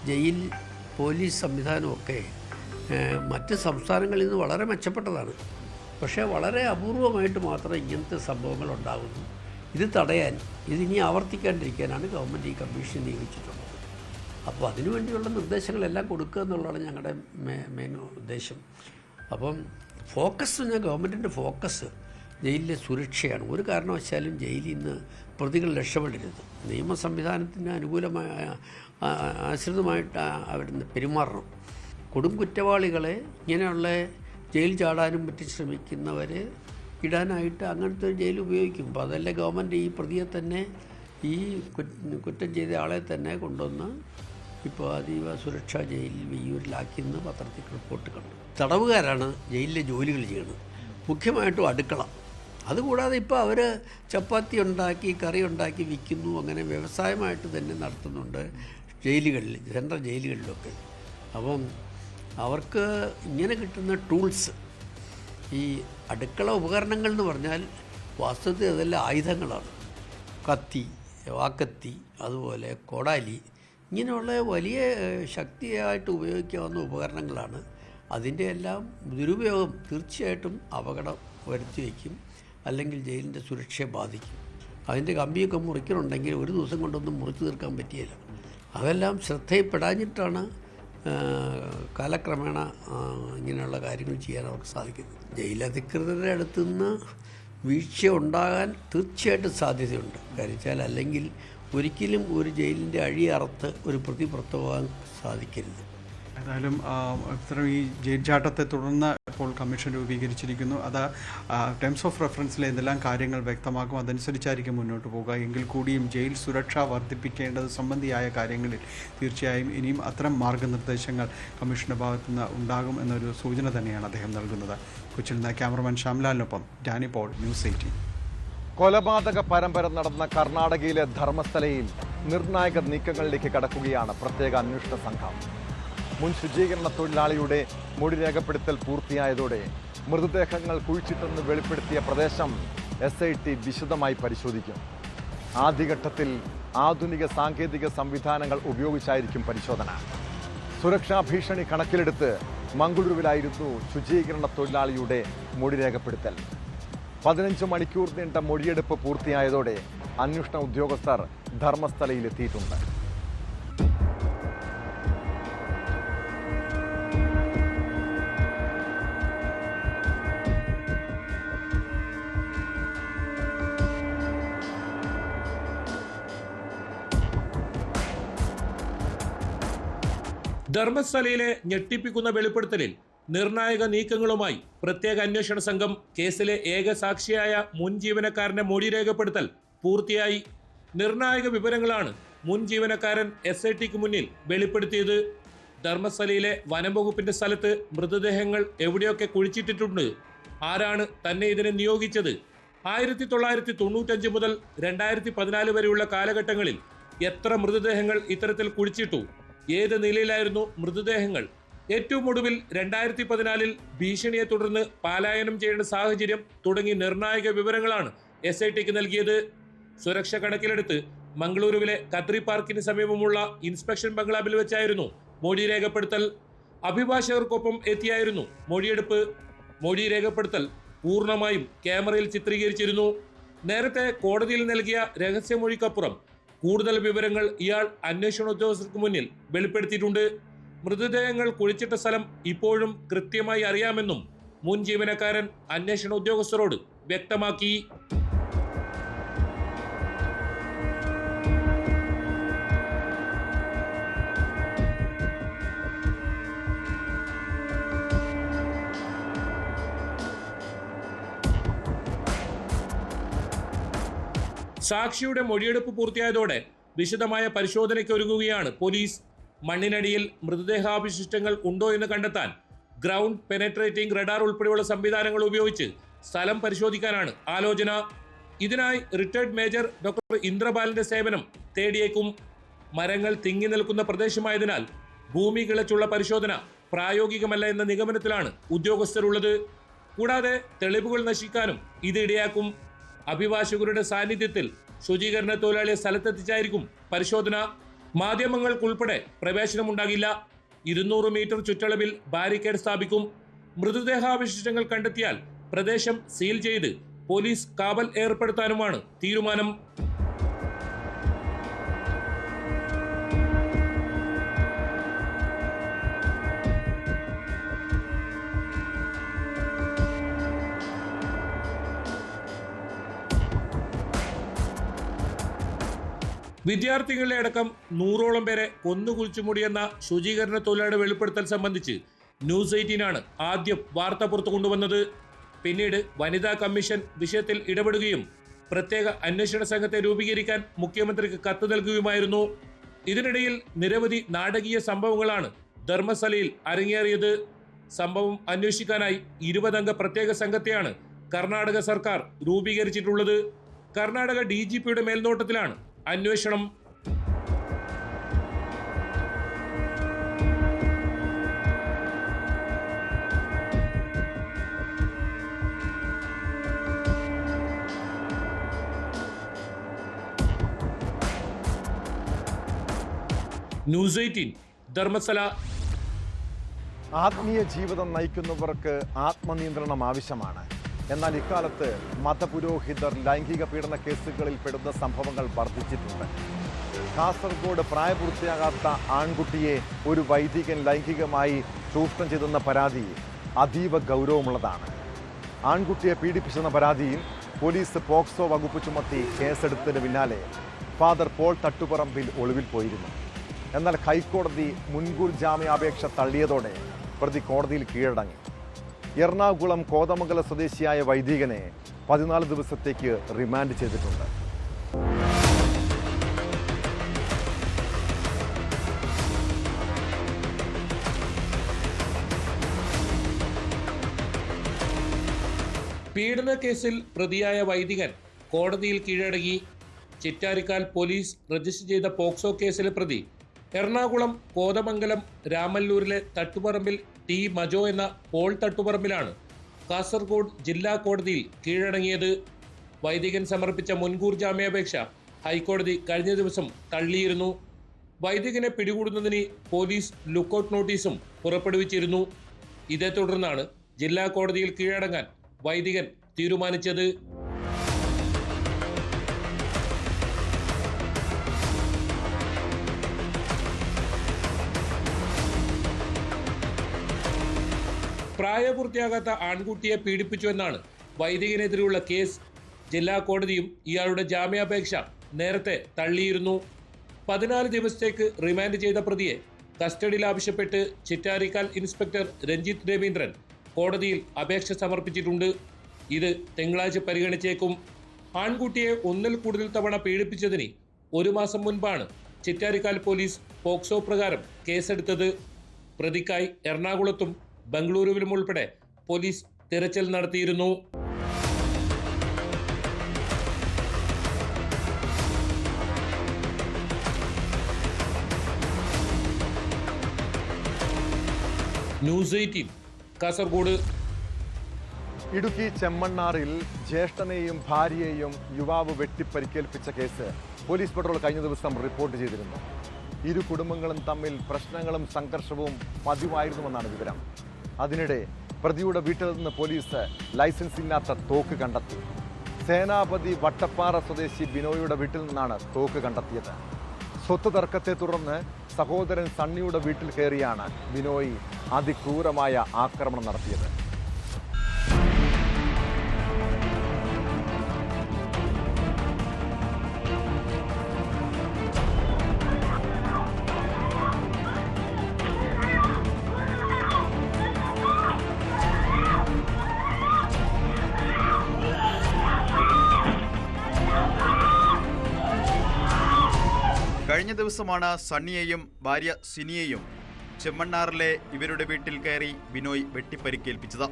ജയിൽ പോലീസ് സംവിധാനമൊക്കെ മറ്റ് സംസ്ഥാനങ്ങളിൽ നിന്ന് വളരെ മെച്ചപ്പെട്ടതാണ്. പക്ഷേ വളരെ അപൂർവമായിട്ട് മാത്രം ഇങ്ങനത്തെ സംഭവങ്ങൾ ഉണ്ടാകുന്നു. ഇത് തടയാൻ, ഇതിനി ആവർത്തിക്കാണ്ടിരിക്കാനാണ് ഗവൺമെൻറ് ഈ കമ്മീഷൻ നിയമിച്ചിട്ടുള്ളത്. അപ്പോൾ അതിനുവേണ്ടിയുള്ള നിർദ്ദേശങ്ങളെല്ലാം കൊടുക്കുക എന്നുള്ളതാണ് ഞങ്ങളുടെ മെയിൻ ഉദ്ദേശം. അപ്പം ഫോക്കസ്, ഗവൺമെൻറ്റിൻ്റെ ഫോക്കസ് ജയിലിലെ സുരക്ഷയാണ്. ഒരു കാരണവശാലും ജയിലിൽ നിന്ന് പ്രതികൾ രക്ഷപ്പെടരുത്. നിയമ സംവിധാനത്തിന് അനുകൂലമായ ആശ്രിതമായിട്ട് അവിടെ പെരുമാറണം. കൊടും കുറ്റവാളികളെ, ഇങ്ങനെയുള്ള ജയിൽ ചാടാനും മറ്റും ശ്രമിക്കുന്നവരെ ഇടാനായിട്ട് അങ്ങനത്തെ ഒരു ജയിൽ ഉപയോഗിക്കും. അപ്പോൾ അതല്ലേ ഗവൺമെൻറ് ഈ പ്രതിയെ തന്നെ, ഈ കുറ്റം ചെയ്ത ആളെ തന്നെ കൊണ്ടുവന്ന് ഇപ്പോൾ അതീവ സുരക്ഷാ ജയിലിൽ വിയ്യൂരിലാക്കിയെന്ന് പത്രത്തിൽ റിപ്പോർട്ട് കണ്ടു. തടവുകാരാണ് ജയിലിലെ ജോലികൾ ചെയ്യുന്നത്, മുഖ്യമായിട്ടും അടുക്കള. അതുകൂടാതെ ഇപ്പോൾ അവർ ചപ്പാത്തി ഉണ്ടാക്കി കറി ഉണ്ടാക്കി വിൽക്കുന്നു. അങ്ങനെ വ്യവസായമായിട്ട് തന്നെ നടത്തുന്നുണ്ട് ജയിലുകളിൽ, സെൻട്രൽ ജയിലുകളിലൊക്കെ. അപ്പം അവർക്ക് ഇങ്ങനെ കിട്ടുന്ന ടൂൾസ്, ഈ അടുക്കള ഉപകരണങ്ങൾ എന്ന് പറഞ്ഞാൽ വാസ്തവത്തിൽ അതെല്ലാം ആയുധങ്ങളാണ്. കത്തി, വാക്കത്തി, അതുപോലെ കൊടാലി, ഇങ്ങനെയുള്ള വലിയ ശക്തിയായിട്ട് ഉപയോഗിക്കാവുന്ന ഉപകരണങ്ങളാണ്. അതിൻ്റെ എല്ലാം ദുരുപയോഗം തീർച്ചയായിട്ടും അപകടം വരുത്തി വയ്ക്കും, അല്ലെങ്കിൽ ജയിലിൻ്റെ സുരക്ഷയെ ബാധിക്കും. അതിൻ്റെ കമ്പിയൊക്കെ മുറിക്കണമെങ്കിൽ ഒരു ദിവസം കൊണ്ടൊന്നും മുറിച്ചു തീർക്കാൻ പറ്റിയില്ല. അതെല്ലാം ശ്രദ്ധയിൽപ്പെടാഞ്ഞിട്ടാണ് കാലക്രമേണ ഇങ്ങനെയുള്ള കാര്യങ്ങൾ ചെയ്യാൻ അവർക്ക് സാധിക്കുന്നത്. ജയിലധികൃതരുടെ അടുത്തുനിന്ന് വീഴ്ച ഉണ്ടാകാൻ തീർച്ചയായിട്ടും സാധ്യതയുണ്ട്. കാര്യം വെച്ചാൽ അല്ലെങ്കിൽ ഒരിക്കലും ഒരു ജയിലിൻ്റെ അഴി അറുത്ത് ഒരു പ്രതി പുറത്തു പോകാൻ സാധിക്കരുത്. ഏതായാലും ഇത്തരം ഈ ജയിൽ ചാട്ടത്തെ തുടർന്ന് ഇപ്പോൾ കമ്മീഷൻ രൂപീകരിച്ചിരിക്കുന്നു. അത് ടേംസ് ഓഫ് റെഫറൻസിലെ എന്തെല്ലാം കാര്യങ്ങൾ വ്യക്തമാക്കും, അതനുസരിച്ചായിരിക്കും മുന്നോട്ട് പോകുക. എങ്കിൽ കൂടിയും ജയിൽ സുരക്ഷ വർദ്ധിപ്പിക്കേണ്ടത് സംബന്ധിയായ കാര്യങ്ങളിൽ തീർച്ചയായും ഇനിയും അത്തരം മാർഗനിർദ്ദേശങ്ങൾ കമ്മീഷൻ്റെ ഭാഗത്തുനിന്ന് ഉണ്ടാകും എന്നൊരു സൂചന തന്നെയാണ് അദ്ദേഹം നൽകുന്നത്. കൊച്ചിയിൽ നിന്ന് ക്യാമറമാൻ ശ്യാംലാലിനൊപ്പം ഡാനി പോൾ, ന്യൂസ് 18. കൊലപാതക പരമ്പര നടന്ന കർണാടകയിലെ ധർമ്മസ്ഥലയിൽ നിർണായക നീക്കങ്ങളിലേക്ക് കടക്കുകയാണ് പ്രത്യേക അന്വേഷണ സംഘം. മുൻ ശുചീകരണ തൊഴിലാളിയുടെ മൊഴി രേഖപ്പെടുത്തൽ പൂർത്തിയായതോടെ മൃതദേഹങ്ങൾ കുഴിച്ചിട്ടെന്ന് വെളിപ്പെടുത്തിയ പ്രദേശം SIT വിശദമായി പരിശോധിക്കും. ആദ്യഘട്ടത്തിൽ ആധുനിക സാങ്കേതിക സംവിധാനങ്ങൾ ഉപയോഗിച്ചായിരിക്കും പരിശോധന. സുരക്ഷാ ഭീഷണി കണക്കിലെടുത്ത് മംഗളൂരുവിലായിരുന്നു ശുചീകരണ തൊഴിലാളിയുടെ മൊഴി രേഖപ്പെടുത്തൽ. 15 മണിക്കൂർ നീണ്ട മൊഴിയെടുപ്പ് പൂർത്തിയായതോടെ അന്വേഷണ ഉദ്യോഗസ്ഥർ ധർമ്മസ്ഥലയിലെത്തിയിട്ടുണ്ട്. ധർമ്മസ്ഥലയിലെ ഞെട്ടിപ്പിക്കുന്ന വെളിപ്പെടുത്തലിൽ നിർണായക നീക്കങ്ങളുമായി പ്രത്യേക അന്വേഷണ സംഘം കേസിലെ ഏക സാക്ഷിയായ മുൻ ജീവനക്കാരന്റെ മൊഴി രേഖപ്പെടുത്തൽ പൂർത്തിയായി. നിർണായക വിവരങ്ങളാണ് മുൻ ജീവനക്കാരൻ SITക്ക് മുന്നിൽ വെളിപ്പെടുത്തിയത്. ധർമ്മസ്ഥലയിലെ വനം വകുപ്പിന്റെ സ്ഥലത്ത് മൃതദേഹങ്ങൾ എവിടെയൊക്കെ കുഴിച്ചിട്ടിട്ടുണ്ട്, ആരാണ് തന്നെ ഇതിനെ നിയോഗിച്ചത്, 1995 മുതൽ 2014 വരെയുള്ള കാലഘട്ടങ്ങളിൽ എത്ര മൃതദേഹങ്ങൾ ഇത്തരത്തിൽ കുഴിച്ചിട്ടു, ഏത് നിലയിലായിരുന്നു മൃതദേഹങ്ങൾ, ഏറ്റവും ഒടുവിൽ 2014 ഭീഷണിയെ തുടർന്ന് പലായനം ചെയ്യേണ്ട സാഹചര്യം തുടങ്ങി നിർണായക വിവരങ്ങളാണ് SITക്ക് നൽകിയത്. സുരക്ഷ കണക്കിലെടുത്ത് മംഗളൂരുവിലെ കദ്രി പാർക്കിന് സമീപമുള്ള ഇൻസ്പെക്ഷൻ ബംഗ്ലാവിൽ വെച്ചായിരുന്നു മൊഴി രേഖപ്പെടുത്തൽ. അഭിഭാഷകർക്കൊപ്പം എത്തിയായിരുന്നു മൊഴിയെടുപ്പ്. മൊഴി രേഖപ്പെടുത്തൽ പൂർണ്ണമായും ക്യാമറയിൽ ചിത്രീകരിച്ചിരുന്നു. നേരത്തെ കോടതിയിൽ നൽകിയ രഹസ്യമൊഴിക്കപ്പുറം കൂടുതൽ വിവരങ്ങൾ ഇയാൾ അന്വേഷണ ഉദ്യോഗസ്ഥർക്ക് മുന്നിൽ വെളിപ്പെടുത്തിയിട്ടുണ്ട്. മൃതദേഹങ്ങൾ കുഴിച്ചിട്ട സ്ഥലം ഇപ്പോഴും കൃത്യമായി അറിയാമെന്നും മുൻ ജീവനക്കാരൻ അന്വേഷണ ഉദ്യോഗസ്ഥരോട് വ്യക്തമാക്കി. സാക്ഷിയുടെ മൊഴിയെടുപ്പ് പൂർത്തിയായതോടെ വിശദമായ പരിശോധനയ്ക്ക് ഒരുങ്ങുകയാണ് പോലീസ്. മണ്ണിനടിയിൽ മൃതദേഹാവശിഷ്ടങ്ങൾ ഉണ്ടോ എന്ന് കണ്ടെത്താൻ ഗ്രൗണ്ട് പെനട്രേറ്റിംഗ് റഡാർ ഉൾപ്പെടെയുള്ള സംവിധാനങ്ങൾ ഉപയോഗിച്ച് സ്ഥലം പരിശോധിക്കാനാണ് ആലോചന. ഇതിനായി റിട്ടയർഡ് മേജർ ഡോക്ടർ ഇന്ദ്രപാലിന്റെ സേവനം തേടിയേക്കും. മരങ്ങൾ തിങ്ങി നിൽക്കുന്ന പ്രദേശമായതിനാൽ ഭൂമി കിളച്ചുള്ള പരിശോധന പ്രായോഗികമല്ല എന്ന നിഗമനത്തിലാണ് ഉദ്യോഗസ്ഥരുള്ളത്. കൂടാതെ തെളിവുകൾ നശിക്കാനും ഇത് ഇടയാക്കും. അഭിഭാഷകരുടെ സാന്നിധ്യത്തിൽ ശുചീകരണ തൊഴിലാളിയെ സ്ഥലത്തെത്തിച്ചായിരിക്കും പരിശോധന. മാധ്യമങ്ങൾക്കുൾപ്പെടെ പ്രവേശനമുണ്ടാകില്ല. 200 മീറ്റർ ചുറ്റളവിൽ ബാരിക്കേഡ് സ്ഥാപിക്കും. മൃതദേഹാവശിഷ്ടങ്ങൾ കണ്ടെത്തിയാൽ പ്രദേശം സീൽ ചെയ്ത് പോലീസ് കാവൽ ഏർപ്പെടുത്താനുമാണ് തീരുമാനം. വിദ്യാർത്ഥികളെ അടക്കം 100ഓളം പേരെ കൊന്നുകുഴിച്ചുമൂടിയെന്ന ശുചീകരണ തൊഴിലാളിയുടെ വെളിപ്പെടുത്തൽ സംബന്ധിച്ച് ന്യൂസ് 18 ആദ്യം വാർത്ത പുറത്തു കൊണ്ടുവന്നത്. പിന്നീട് വനിതാ കമ്മീഷൻ വിഷയത്തിൽ ഇടപെടുകയും പ്രത്യേക അന്വേഷണ സംഘത്തെ രൂപീകരിക്കാൻ മുഖ്യമന്ത്രിക്ക് കത്ത് നൽകുകയുമായിരുന്നു. ഇതിനിടയിൽ നിരവധി നാടകീയ സംഭവങ്ങളാണ് ധർമ്മസ്ഥലയിൽ അരങ്ങേറിയത്. സംഭവം അന്വേഷിക്കാനായി 20 അംഗ പ്രത്യേക സംഘത്തെയാണ് കർണാടക സർക്കാർ രൂപീകരിച്ചിട്ടുള്ളത്. കർണാടക DGPയുടെ മേൽനോട്ടത്തിലാണ് അന്വേഷണം. ന്യൂസ് 18 ധർമ്മസ്ഥല. ആത്മീയ ജീവിതം നയിക്കുന്നവർക്ക് ആത്മനിയന്ത്രണം ആവശ്യമാണ്. എന്നാൽ ഇക്കാലത്ത് മതപുരോഹിതർ ലൈംഗിക പീഡന കേസുകളിൽ പെടുന്ന സംഭവങ്ങൾ വർദ്ധിച്ചിട്ടുണ്ട്. കാസർഗോഡ് പ്രായപൂർത്തിയാകാത്ത ആൺകുട്ടിയെ ഒരു വൈദികൻ ലൈംഗികമായി ചൂഷണം ചെയ്തെന്ന പരാതി അതീവ ഗൗരവമുള്ളതാണ്. ആൺകുട്ടിയെ പീഡിപ്പിച്ചെന്ന പരാതിയിൽ പോലീസ് പോക്സോ വകുപ്പ് ചുമത്തി കേസെടുത്തതിന് പിന്നാലെ ഫാദർ പോൾ തട്ടുപറമ്പിൽ ഒളിവിൽ പോയിരുന്നു. എന്നാൽ ഹൈക്കോടതി മുൻകൂർ ജാമ്യാപേക്ഷ തള്ളിയതോടെ പ്രതി കോടതിയിൽ കീഴടങ്ങി. എറണാകുളം കോതമംഗലം സ്വദേശിയായ വൈദികനെ 14 ദിവസത്തേക്ക് റിമാൻഡ് ചെയ്തിട്ടുണ്ട്. പീഡന കേസിൽ പ്രതിയായ വൈദികൻ കോടതിയിൽ കീഴടങ്ങി. ചിറ്റാരിക്കാൽ പോലീസ് രജിസ്റ്റർ ചെയ്ത പോക്സോ കേസിലെ പ്രതി എറണാകുളം കോതമംഗലം രാമല്ലൂരിലെ തട്ടുപറമ്പിൽ ടി മജോ എന്ന പോൾ തട്ടുപറമ്പിലാണ് കാസർഗോഡ് ജില്ലാ കോടതിയിൽ കീഴടങ്ങിയത്. വൈദികൻ സമർപ്പിച്ച മുൻകൂർ ജാമ്യാപേക്ഷ ഹൈക്കോടതി കഴിഞ്ഞ ദിവസം തള്ളിയിരുന്നു. വൈദികനെ പിടികൂടുന്നതിന് പോലീസ് ലുക്കൌട്ട് നോട്ടീസും പുറപ്പെടുവിച്ചിരുന്നു. ഇതേ തുടർന്നാണ് ജില്ലാ കോടതിയിൽ കീഴടങ്ങാൻ വൈദികൻ തീരുമാനിച്ചത്. പ്രായപൂർത്തിയാകാത്ത ആൺകുട്ടിയെ പീഡിപ്പിച്ചുവെന്നാണ് വൈദികനെതിരെയുള്ള കേസ്. ജില്ലാ കോടതിയും ഇയാളുടെ ജാമ്യാപേക്ഷ നേരത്തെ തള്ളിയിരുന്നു. 14 ദിവസത്തേക്ക് റിമാൻഡ് ചെയ്ത പ്രതിയെ കസ്റ്റഡിയിൽ ആവശ്യപ്പെട്ട് ചിറ്റാരിക്കാൽ ഇൻസ്പെക്ടർ രഞ്ജിത്ത് രവീന്ദ്രൻ കോടതിയിൽ അപേക്ഷ സമർപ്പിച്ചിട്ടുണ്ട്. ഇത് തിങ്കളാഴ്ച പരിഗണിച്ചേക്കും. ആൺകുട്ടിയെ ഒന്നിൽ കൂടുതൽ തവണ പീഡിപ്പിച്ചതിന് 1 മാസം മുൻപാണ് ചിറ്റാരിക്കാൽ പോലീസ് പോക്സോ പ്രകാരം കേസെടുത്തത്. പ്രതിക്കായി എറണാകുളത്തും ബംഗളൂരുവിലും ഉൾപ്പെടെ പോലീസ് തിരച്ചിൽ നടത്തിയിരുന്നു. ന്യൂസ് 18 കാസർഗോഡ്. ഇടുക്കി ചെമ്മണ്ണാറിൽ ജ്യേഷ്ഠനെയും ഭാര്യയെയും യുവാവ് വെട്ടിപ്പരിക്കേൽപ്പിച്ച കേസ് പോലീസ് പെട്രോൾ കഴിഞ്ഞ ദിവസം റിപ്പോർട്ട് ചെയ്തിരുന്നു. ഇരു കുടുംബങ്ങളും തമ്മിൽ പ്രശ്നങ്ങളും സംഘർഷവും പതിവായിരുന്നുവെന്നാണ് വിവരം. അതിനിടെ പ്രതിയുടെ വീട്ടിൽ നിന്ന് പോലീസ് ലൈസൻസ് ഇല്ലാത്ത തോക്ക് കണ്ടെത്തി. സേനാപതി വട്ടപ്പാറ സ്വദേശി ബിനോയുടെ വീട്ടിൽ നിന്നാണ് തോക്ക് കണ്ടെത്തിയത്. സ്വത്ത് തർക്കത്തെ തുടർന്ന് സഹോദരൻ സണ്ണിയുടെ വീട്ടിൽ കയറിയാണ് ബിനോയ് അതിക്രൂരമായ ആക്രമണം നടത്തിയത്. കഴിഞ്ഞ ദിവസമാണ് സണ്ണിയെയും ഭാര്യ സിനിയെയും ചെമ്മണ്ണാറിലെ ഇവരുടെ വീട്ടിൽ കയറി ബിനോയ് വെട്ടിപ്പരിക്കേൽപ്പിച്ചത്.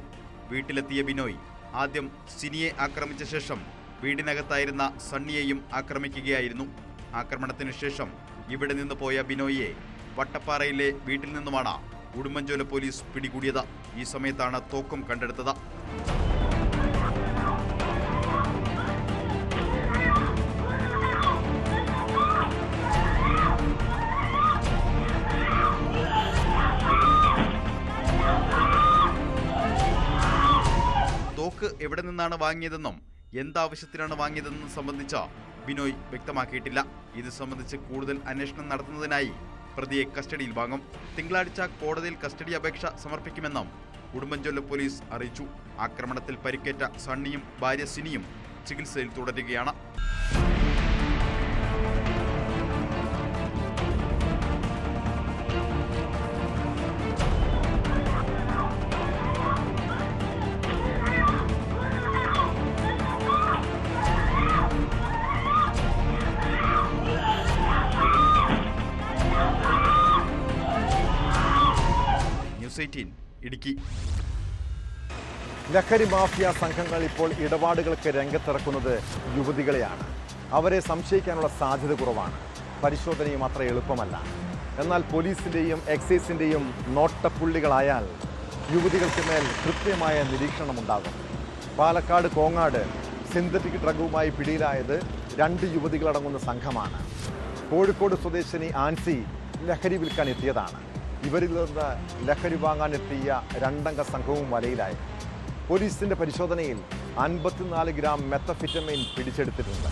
വീട്ടിലെത്തിയ ബിനോയ് ആദ്യം സിനിയെ ആക്രമിച്ച ശേഷം വീടിനകത്തായിരുന്ന സണ്ണിയെയും ആക്രമിക്കുകയായിരുന്നു. ആക്രമണത്തിന് ശേഷം ഇവിടെ നിന്ന് പോയ ബിനോയിയെ വട്ടപ്പാറയിലെ വീട്ടിൽ നിന്നുമാണ് ഉടുമ്പൻചോല പോലീസ് പിടികൂടിയത്. ഈ സമയത്താണ് തോക്കും കണ്ടെടുത്തത്. തോക്ക് എവിടെ നിന്നാണ് വാങ്ങിയതെന്നും എന്താവശ്യത്തിനാണ് വാങ്ങിയതെന്നും സംബന്ധിച്ച് ബിനോയ് വ്യക്തമാക്കിയിട്ടില്ല. ഇത് സംബന്ധിച്ച് കൂടുതൽ അന്വേഷണം നടത്തുന്നതിനായി പ്രതിയെ കസ്റ്റഡിയിൽ വാങ്ങും. തിങ്കളാഴ്ച കോടതിയിൽ കസ്റ്റഡി അപേക്ഷ സമർപ്പിക്കുമെന്നും ഉടുമ്പൻചോല പോലീസ് അറിയിച്ചു. ആക്രമണത്തിൽ പരിക്കേറ്റ സണ്ണിയും ഭാര്യ സിനിയും ചികിത്സയിൽ തുടരുകയാണ്. ന്യൂസ് 18 ഇടുക്കി. ലഹരി മാഫിയ സംഘങ്ങൾ ഇപ്പോൾ ഇടപാടുകൾക്ക് രംഗത്തിറക്കുന്നത് യുവതികളെയാണ്. അവരെ സംശയിക്കാനുള്ള സാധ്യത കുറവാണ്. പരിശോധനയും അത്ര എളുപ്പമല്ല. എന്നാൽ പോലീസിൻ്റെയും എക്സൈസിൻ്റെയും നോട്ടപ്പുള്ളികളായാൽ യുവതികൾക്ക് മേൽ കൃത്യമായ നിരീക്ഷണമുണ്ടാകും. പാലക്കാട് കോങ്ങാട് സിന്തറ്റിക് ഡ്രഗുമായി പിടിയിലായത് 2 യുവതികളടങ്ങുന്ന സംഘമാണ്. കോഴിക്കോട് സ്വദേശിനി ആൻസി ലഹരി വിൽക്കാൻ എത്തിയതാണ്. ഇവരിൽ നിന്ന് ലഹരി വാങ്ങാനെത്തിയ 2 അംഗ സംഘവും വലയിലായി. പോലീസിന്റെ പരിശോധനയിൽ 54 ഗ്രാം മെത്തഫിറ്റമിൻ പിടിച്ചെടുത്തിട്ടുണ്ട്.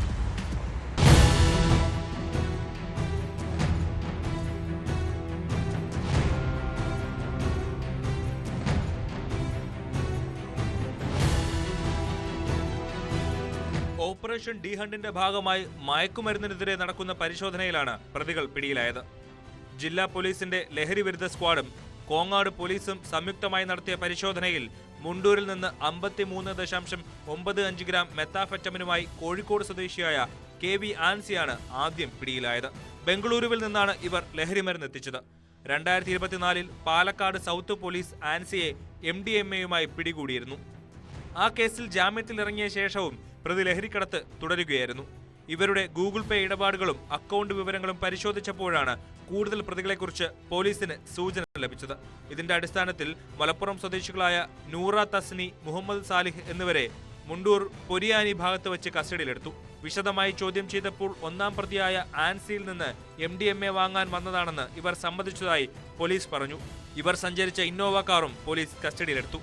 ഓപ്പറേഷൻ ഡി ഹണ്ടിന്റെ ഭാഗമായി മയക്കുമരുന്നിനെതിരെ നടക്കുന്ന പരിശോധനയിലാണ് പ്രതികൾ പിടിയിലായത്. ജില്ലാ പോലീസിന്റെ ലഹരി വിരുദ്ധ സ്ക്വാഡും കോങ്ങാട് പോലീസും സംയുക്തമായി നടത്തിയ പരിശോധനയിൽ മുണ്ടൂരിൽ നിന്ന് 53.95 ഗ്രാം മെത്താഫെറ്റമിനുമായി കോഴിക്കോട് സ്വദേശിയായ KV ആൻസിയാണ് ആദ്യം പിടിയിലായത്. ബംഗളൂരുവിൽ നിന്നാണ് ഇവർ ലഹരിമരുന്ന് എത്തിച്ചത്. 2024 പാലക്കാട് സൗത്ത് പോലീസ് ആൻസിയെ MDMAയുമായി പിടികൂടിയിരുന്നു. ആ കേസിൽ ജാമ്യത്തിലിറങ്ങിയ ശേഷവും പ്രതി ലഹരിക്കടത്ത് തുടരുകയായിരുന്നു. ഇവരുടെ ഗൂഗിൾ പേ ഇടപാടുകളും അക്കൗണ്ട് വിവരങ്ങളും പരിശോധിച്ചപ്പോഴാണ് കൂടുതൽ പ്രതികളെക്കുറിച്ച് പോലീസിന് സൂചന ലഭിച്ചത്. ഇതിന്റെ അടിസ്ഥാനത്തിൽ മലപ്പുറം സ്വദേശികളായ നൂറ തസ്നി, മുഹമ്മദ് സാലിഹ് എന്നിവരെ മുണ്ടൂർ പൊരിയാനി ഭാഗത്ത് വെച്ച് കസ്റ്റഡിയിലെടുത്തു. വിശദമായി ചോദ്യം ചെയ്തപ്പോൾ ഒന്നാം പ്രതിയായ ആൻസിയിൽ നിന്ന് MDMA വാങ്ങാൻ വന്നതാണെന്ന് ഇവർ സമ്മതിച്ചതായി പോലീസ് പറഞ്ഞു. ഇവർ സഞ്ചരിച്ച ഇന്നോവ കാറും പോലീസ് കസ്റ്റഡിയിലെടുത്തു.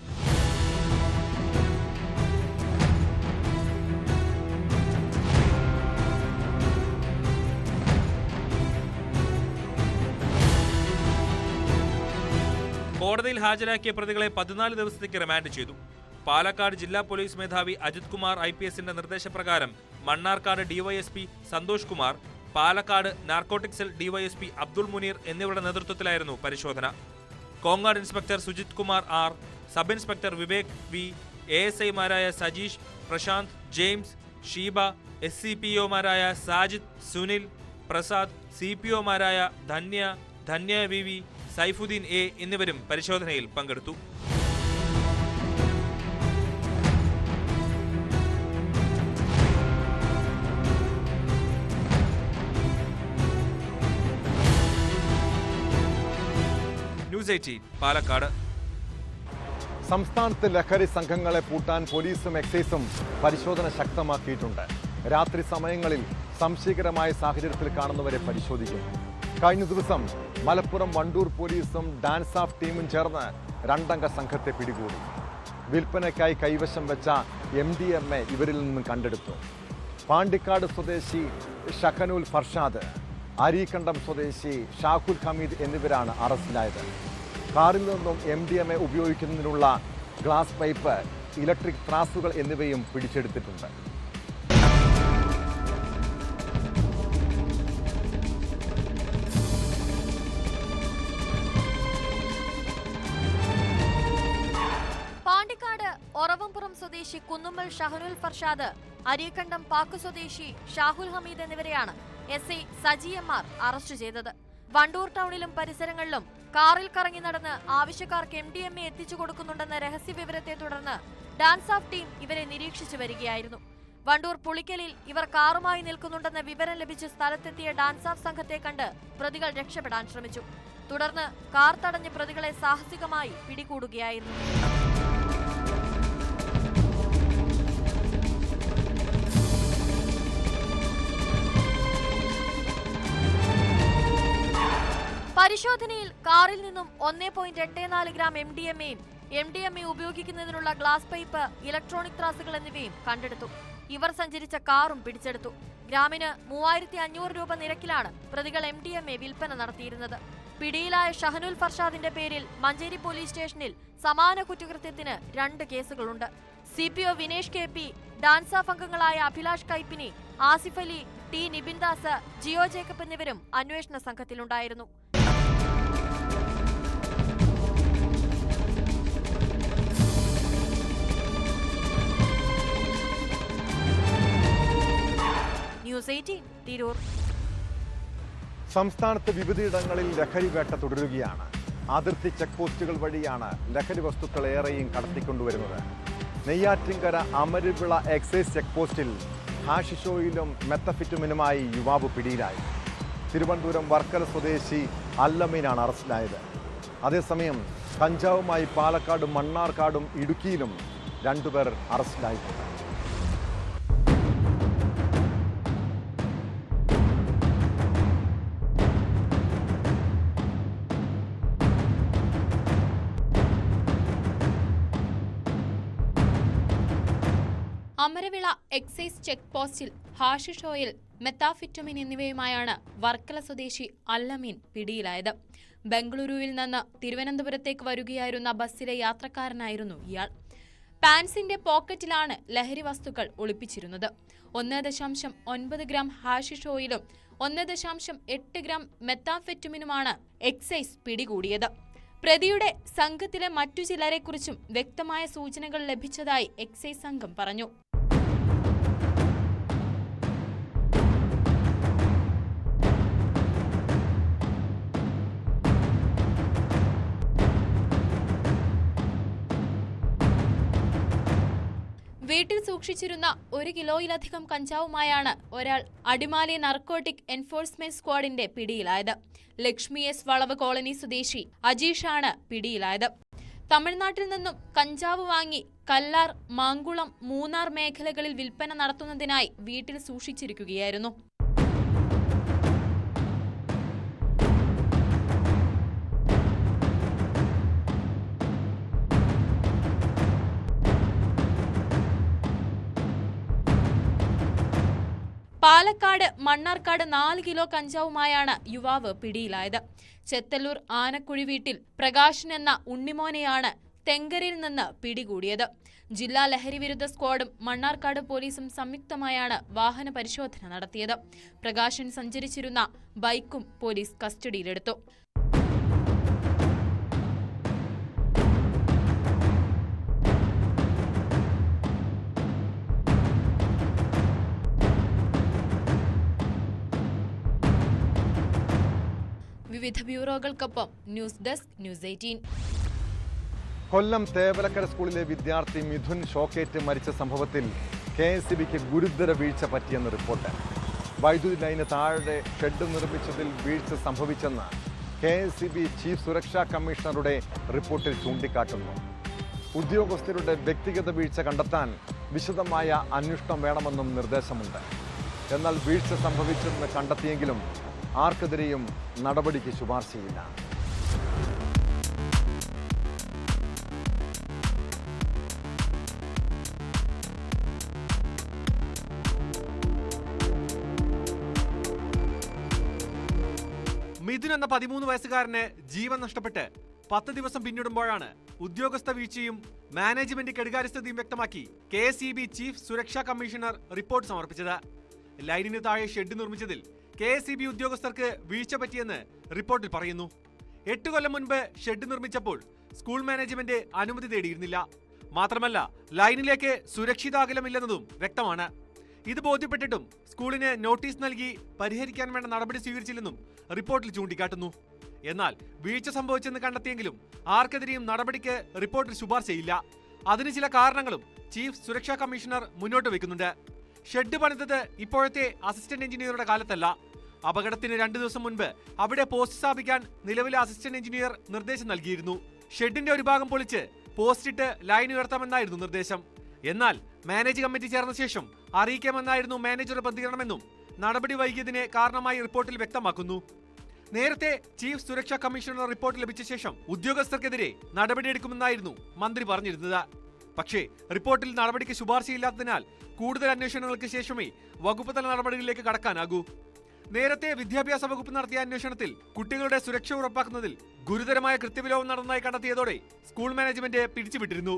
കോടതിയിൽ ഹാജരാക്കിയ പ്രതികളെ 14 ദിവസത്തേക്ക് റിമാൻഡ് ചെയ്തു. പാലക്കാട് ജില്ലാ പോലീസ് മേധാവി അജിത് കുമാർ IPSന്റെ നിർദ്ദേശപ്രകാരം Mannarkkad DYSP Santhosh Kumar, Palakkad narcotic cell DYSP Abdul Muneer എന്നിവരുടെ നേതൃത്വത്തിലായിരുന്നു പരിശോധന. Kongad inspector Sujith Kumar R, sub inspector Vivek V, ASI-മാരായ സജീഷ്, പ്രശാന്ത്, ജെയിംസ്, ഷീബ, SCPO-മാരായ സാജിദ്, സുനിൽ, പ്രസാദ്, CPO-മാരായ ധന്യ VV, സൈഫുദ്ദീൻ A എന്നിവരും പരിശോധനയിൽ പങ്കെടുത്തു. ന്യൂസ് 18 പാലക്കാട്. സംസ്ഥാനത്ത് ലഹരി സംഘങ്ങളെ പൂട്ടാൻ പോലീസും എക്സൈസും പരിശോധന ശക്തമാക്കിയിട്ടുണ്ട്. രാത്രി സമയങ്ങളിൽ സംശയകരമായ സാഹചര്യത്തിൽ കാണുന്നവരെ പരിശോധിക്കും. കഴിഞ്ഞ ദിവസം മലപ്പുറം വണ്ടൂർ പോലീസും ഡാൻസ് ഓഫ് ടീമും ചേർന്ന് 2 അംഗ സംഘത്തെ പിടികൂടി. വിൽപ്പനയ്ക്കായി കൈവശം വെച്ച MDMA ഇവരിൽ നിന്നും കണ്ടെടുത്തു. പാണ്ടിക്കാട് സ്വദേശി ഷഹനുൽ ഫർഷാദ്, അരീക്കണ്ടം സ്വദേശി ഷാഹുൽ ഹമീദ് എന്നിവരാണ് അറസ്റ്റിലായത്. കാറിൽ നിന്നും MDMA ഉപയോഗിക്കുന്നതിനുള്ള ഗ്ലാസ് പൈപ്പ്, ഇലക്ട്രിക് ത്രാസുകൾ എന്നിവയും പിടിച്ചെടുത്തിട്ടുണ്ട്. പാണ്ടിക്കാട് ഒറവംപുറം സ്വദേശി കുന്നുമ്മൽ ഷഹനുൽ ഫർഷാദ്, അരീക്കണ്ടം പാക്കു സ്വദേശി ഷാഹുൽ ഹമീദ് എന്നിവരെയാണ് SI സജി MR അറസ്റ്റ് ചെയ്തത്. വണ്ടൂർ ടൗണിലും പരിസരങ്ങളിലും കാറിൽ കറങ്ങി നടന്ന് ആവശ്യക്കാർക്ക് MDMA എത്തിച്ചു കൊടുക്കുന്നുണ്ടെന്ന രഹസ്യ വിവരത്തെ തുടർന്ന് ഡാൻസ് ഓഫ് ടീം ഇവരെ നിരീക്ഷിച്ചു വരികയായിരുന്നു. വണ്ടൂർ പുളിക്കലിൽ ഇവർ കാറുമായി നിൽക്കുന്നുണ്ടെന്ന വിവരം ലഭിച്ച് സ്ഥലത്തെത്തിയ ഡാൻസ് ഓഫ് സംഘത്തെ കണ്ട് പ്രതികൾ രക്ഷപ്പെടാൻ ശ്രമിച്ചു. തുടർന്ന് കാർ തടഞ്ഞ് പ്രതികളെ സാഹസികമായി പിടികൂടുകയായിരുന്നു. പരിശോധനയിൽ കാറിൽ നിന്നും 1.84 ഗ്രാം MDMAയും MDMA ഉപയോഗിക്കുന്നതിനുള്ള ഗ്ലാസ് പൈപ്പ്, ഇലക്ട്രോണിക് ത്രാസുകൾ എന്നിവയും കണ്ടെടുത്തു. ഇവർ സഞ്ചരിച്ച കാറും പിടിച്ചെടുത്തു. ഗ്രാമിന് 3500 രൂപ നിരക്കിലാണ് പ്രതികൾ MDMA വിൽപ്പന നടത്തിയിരുന്നത്. പിടിയിലായ ഷഹനുൽ ഫർഷാദിന്റെ പേരിൽ മഞ്ചേരി പോലീസ് സ്റ്റേഷനിൽ സമാന കുറ്റകൃത്യത്തിന് 2 കേസുകളുണ്ട്. CPO Vinesh KP, dance of അംഗങ്ങളായ അഭിലാഷ് കൈപ്പിനി, ആസിഫ് അലി, T നിബിൻ ദാസ്, ജിയോ ജേക്കബ് എന്നിവരും അന്വേഷണ സംഘത്തിലുണ്ടായിരുന്നു. ന്യൂസ് 18 തിരൂർ. സംസ്ഥാനത്ത് വിവിധയിടങ്ങളിൽ ലഹരി വേട്ട തുടരുകയാണ്. അതിർത്തി ചെക്ക് പോസ്റ്റുകൾ വഴിയാണ് ലഹരി വസ്തുക്കൾ ഏറെയും കടത്തിക്കൊണ്ടുവരുന്നത്. നെയ്യാറ്റിൻകര അമരവിള എക്സൈസ് ചെക്ക് പോസ്റ്റിൽ ഹാഷിഷ് ഓയിലും മെത്തഫിറ്റുമിനുമായി യുവാവ് പിടിയിലായി. തിരുവനന്തപുരം വർക്കല സ്വദേശി അല്ലമീനാണ് അറസ്റ്റിലായത്. അതേസമയം കഞ്ചാവുമായി പാലക്കാടും മണ്ണാർക്കാടും ഇടുക്കിയിലും 2 പേർ അറസ്റ്റിലായിട്ടുണ്ട്. അമരവിള എക്സൈസ് ചെക്ക് പോസ്റ്റിൽ ഹാഷിഷ് ഓയിൽ, മെത്താഫിറ്റമിൻ എന്നിവയുമായാണ് വർക്കല സ്വദേശി അല്ലമീൻ പിടിയിലായത്. ബംഗളൂരുവിൽ നിന്ന് തിരുവനന്തപുരത്തേക്ക് വരികയായിരുന്ന ബസ്സിലെ യാത്രക്കാരനായിരുന്നു ഇയാൾ. പാൻസിന്റെ പോക്കറ്റിലാണ് ലഹരി വസ്തുക്കൾ ഒളിപ്പിച്ചിരുന്നത്. 1.9 ഗ്രാം ഹാഷിഷ് ഓയിലും 1.8 ഗ്രാം മെത്താഫെറ്റമിനുമാണ് എക്സൈസ് പിടികൂടിയത്. പ്രതിയുടെ സംഘത്തിലെ മറ്റു ചിലരെക്കുറിച്ചും വ്യക്തമായ സൂചനകൾ ലഭിച്ചതായി എക്സൈസ് സംഘം പറഞ്ഞു. വീട്ടിൽ സൂക്ഷിച്ചിരുന്ന 1 കിലോയിലധികം കഞ്ചാവുമായാണ് ഒരാൾ അടിമാലി നാർക്കോട്ടിക് എൻഫോഴ്സ്മെന്റ് സ്ക്വാഡിന്റെ പിടിയിലായത്. ലക്ഷ്മി എസ് വളവ് കോളനി സ്വദേശി അജീഷാണ് പിടിയിലായത്. തമിഴ്നാട്ടിൽ നിന്നും കഞ്ചാവ് വാങ്ങി കല്ലാർ, മാങ്കുളം, മൂന്നാർ മേഖലകളിൽ വിൽപ്പന നടത്തുന്നതിനായി വീട്ടിൽ സൂക്ഷിച്ചിരിക്കുകയായിരുന്നു. പാലക്കാട് മണ്ണാർക്കാട് 4 കിലോ കഞ്ചാവുമായാണ് യുവാവ് പിടിയിലായത്. ചെത്തല്ലൂർ ആനക്കുഴി വീട്ടിൽ പ്രകാശൻ എന്ന ഉണ്ണിമോനെയാണ് തെങ്കരയിൽ നിന്ന് പിടികൂടിയത്. ജില്ലാ ലഹരിവിരുദ്ധ സ്ക്വാഡും മണ്ണാർക്കാട് പോലീസും സംയുക്തമായാണ് വാഹന പരിശോധന നടത്തിയത്. പ്രകാശൻ സഞ്ചരിച്ചിരുന്ന ബൈക്കും പോലീസ് കസ്റ്റഡിയിലെടുത്തു. വിവിധ ബ്യൂറോകൾക്കൊപ്പം ന്യൂസ് ഡെസ്ക്, ന്യൂസ് 18. കൊല്ലം തേവലക്കര സ്കൂളിലെ വിദ്യാർത്ഥി മിഥുൻ ഷോക്കേറ്റ് മരിച്ച സംഭവത്തിൽ KSEBിക്ക് ഗുരുതര വീഴ്ച പറ്റിയെന്ന് റിപ്പോർട്ട്. വൈദ്യുതി ലൈന് താഴെ ഷെഡ് നിർമ്മിച്ചതിൽ വീഴ്ച സംഭവിച്ചെന്ന് KSEB ചീഫ് സുരക്ഷാ കമ്മീഷണറുടെ റിപ്പോർട്ടിൽ ചൂണ്ടിക്കാട്ടുന്നു. ഉദ്യോഗസ്ഥരുടെ വ്യക്തിഗത വീഴ്ച കണ്ടെത്താൻ വിശദമായ അന്വേഷണം വേണമെന്നും നിർദ്ദേശമുണ്ട്. എന്നാൽ വീഴ്ച സംഭവിച്ചെന്ന് കണ്ടെത്തിയെങ്കിലും ആർക്കെതിരെയും നടപടിക്ക് ശുപാർശയില്ല. മിഥുൻ എന്ന 13 വയസ്സുകാരന് ജീവൻ നഷ്ടപ്പെട്ട് 10 ദിവസം പിന്നിടുമ്പോഴാണ് ഉദ്യോഗസ്ഥ വീഴ്ചയും മാനേജ്മെന്റ് കെടുകാര്യസ്ഥതയും വ്യക്തമാക്കി KSEB ചീഫ് സുരക്ഷാ കമ്മീഷണർ റിപ്പോർട്ട് സമർപ്പിച്ചത്. ലൈനിന് താഴെ ഷെഡ് നിർമ്മിച്ചതിൽ KSEB ഉദ്യോഗസ്ഥർക്ക് വീഴ്ച പറ്റിയെന്ന് റിപ്പോർട്ടിൽ പറയുന്നു. 8 കൊല്ലം മുൻപ് ഷെഡ് നിർമ്മിച്ചപ്പോൾ സ്കൂൾ മാനേജ്മെന്റ് അനുമതി തേടിയിരുന്നില്ല. മാത്രമല്ല, ലൈനിലേക്ക് സുരക്ഷിത അകലമില്ലെന്നതും വ്യക്തമാണ്. ഇത് ബോധ്യപ്പെട്ടിട്ടും സ്കൂളിന് നോട്ടീസ് നൽകി പരിഹരിക്കാൻ വേണ്ട നടപടി സ്വീകരിച്ചില്ലെന്നും റിപ്പോർട്ടിൽ ചൂണ്ടിക്കാട്ടുന്നു. എന്നാൽ വീഴ്ച സംഭവിച്ചെന്ന് കണ്ടെത്തിയെങ്കിലും ആർക്കെതിരെയും നടപടിക്ക് റിപ്പോർട്ടിൽ ശുപാർശയില്ല. അതിന് ചില കാരണങ്ങളും ചീഫ് സുരക്ഷാ കമ്മീഷണർ മുന്നോട്ട് വയ്ക്കുന്നുണ്ട്. ഷെഡ് പണിതത് ഇപ്പോഴത്തെ അസിസ്റ്റന്റ് എഞ്ചിനീയറുടെ കാലത്തല്ല. അപകടത്തിന് 2 ദിവസം മുൻപ് അവിടെ പോസ്റ്റ് സ്ഥാപിക്കാൻ നിലവിലെ അസിസ്റ്റന്റ് എഞ്ചിനീയർ നിർദ്ദേശം നൽകിയിരുന്നു. ഷെഡിന്റെ ഒരു ഭാഗം പൊളിച്ച് പോസ്റ്റിട്ട് ലൈൻ ഉയർത്താമെന്നായിരുന്നു നിർദ്ദേശം. എന്നാൽ മാനേജ് കമ്മിറ്റി ചേർന്ന ശേഷം അറിയിക്കാമെന്നായിരുന്നു മാനേജറുടെ പ്രതികരണമെന്നും നടപടി വൈകിയതിന് കാരണമായി റിപ്പോർട്ടിൽ വ്യക്തമാക്കുന്നു. നേരത്തെ ചീഫ് സുരക്ഷാ കമ്മീഷണർ റിപ്പോർട്ട് ലഭിച്ച ശേഷം ഉദ്യോഗസ്ഥർക്കെതിരെ നടപടിയെടുക്കുമെന്നായിരുന്നു മന്ത്രി പറഞ്ഞിരുന്നത്. പക്ഷേ റിപ്പോർട്ടിൽ നടപടിക്ക് ശുപാർശയില്ലാത്തതിനാൽ കൂടുതൽ അന്വേഷണങ്ങൾക്ക് ശേഷമേ വകുപ്പ് തല നടപടികളിലേക്ക് കടക്കാനാകൂ. നേരത്തെ വിദ്യാഭ്യാസ വകുപ്പ് നടത്തിയ അന്വേഷണത്തിൽ കുട്ടികളുടെ സുരക്ഷ ഉറപ്പാക്കുന്നതിൽ ഗുരുതരമായ കൃത്യവിലോപം നടന്നതായി കണ്ടെത്തിയതോടെ സ്കൂൾ മാനേജ്മെന്റ് പിരിച്ചുവിട്ടിരുന്നു.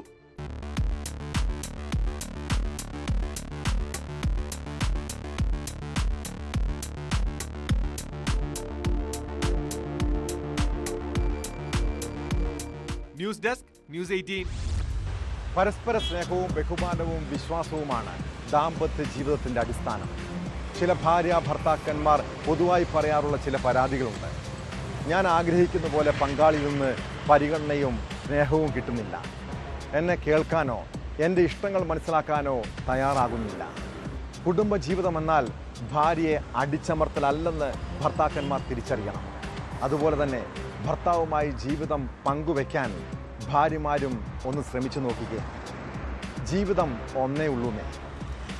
News desk, news 18. പരസ്പര സ്നേഹവും ബഹുമാനവും വിശ്വാസവുമാണ് ദാമ്പത്യ ജീവിതത്തിൻ്റെ അടിസ്ഥാനം. ചില ഭാര്യ ഭർത്താക്കന്മാർ പൊതുവായി പറയാറുള്ള ചില പരാതികളുണ്ട്. ഞാൻ ആഗ്രഹിക്കുന്ന പോലെ പങ്കാളിയിൽ നിന്ന് പരിഗണനയും സ്നേഹവും കിട്ടുന്നില്ല. എന്നെ കേൾക്കാനോ എൻ്റെ ഇഷ്ടങ്ങൾ മനസ്സിലാക്കാനോ തയ്യാറാകുന്നില്ല. കുടുംബജീവിതമെന്നാൽ ഭാര്യയെ അടിച്ചമർത്തലല്ലെന്ന് ഭർത്താക്കന്മാർ തിരിച്ചറിയണം. അതുപോലെ തന്നെ ഭർത്താവുമായി ജീവിതം പങ്കുവെക്കാൻ ഭാര്യമാരും ഒന്ന് ശ്രമിച്ചു നോക്കുക. ജീവിതം ഒന്നേ ഉള്ളൂന്നേ.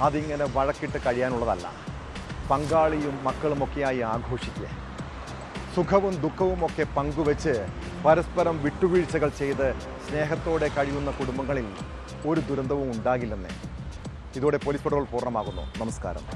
അതിങ്ങനെ വഴക്കിട്ട് കഴിയാനുള്ളതല്ല. പങ്കാളിയും മക്കളുമൊക്കെയായി ആഘോഷിക്കുക. സുഖവും ദുഃഖവുമൊക്കെ പങ്കുവെച്ച് പരസ്പരം വിട്ടുവീഴ്ചകൾ ചെയ്ത് സ്നേഹത്തോടെ കഴിയുന്ന കുടുംബങ്ങളിൽ ഒരു ദുരന്തവും ഉണ്ടാകില്ലെന്നേ. ഇതോടെ പോലീസ് പട്രോൾ പൂർണ്ണമാകുന്നു. നമസ്കാരം.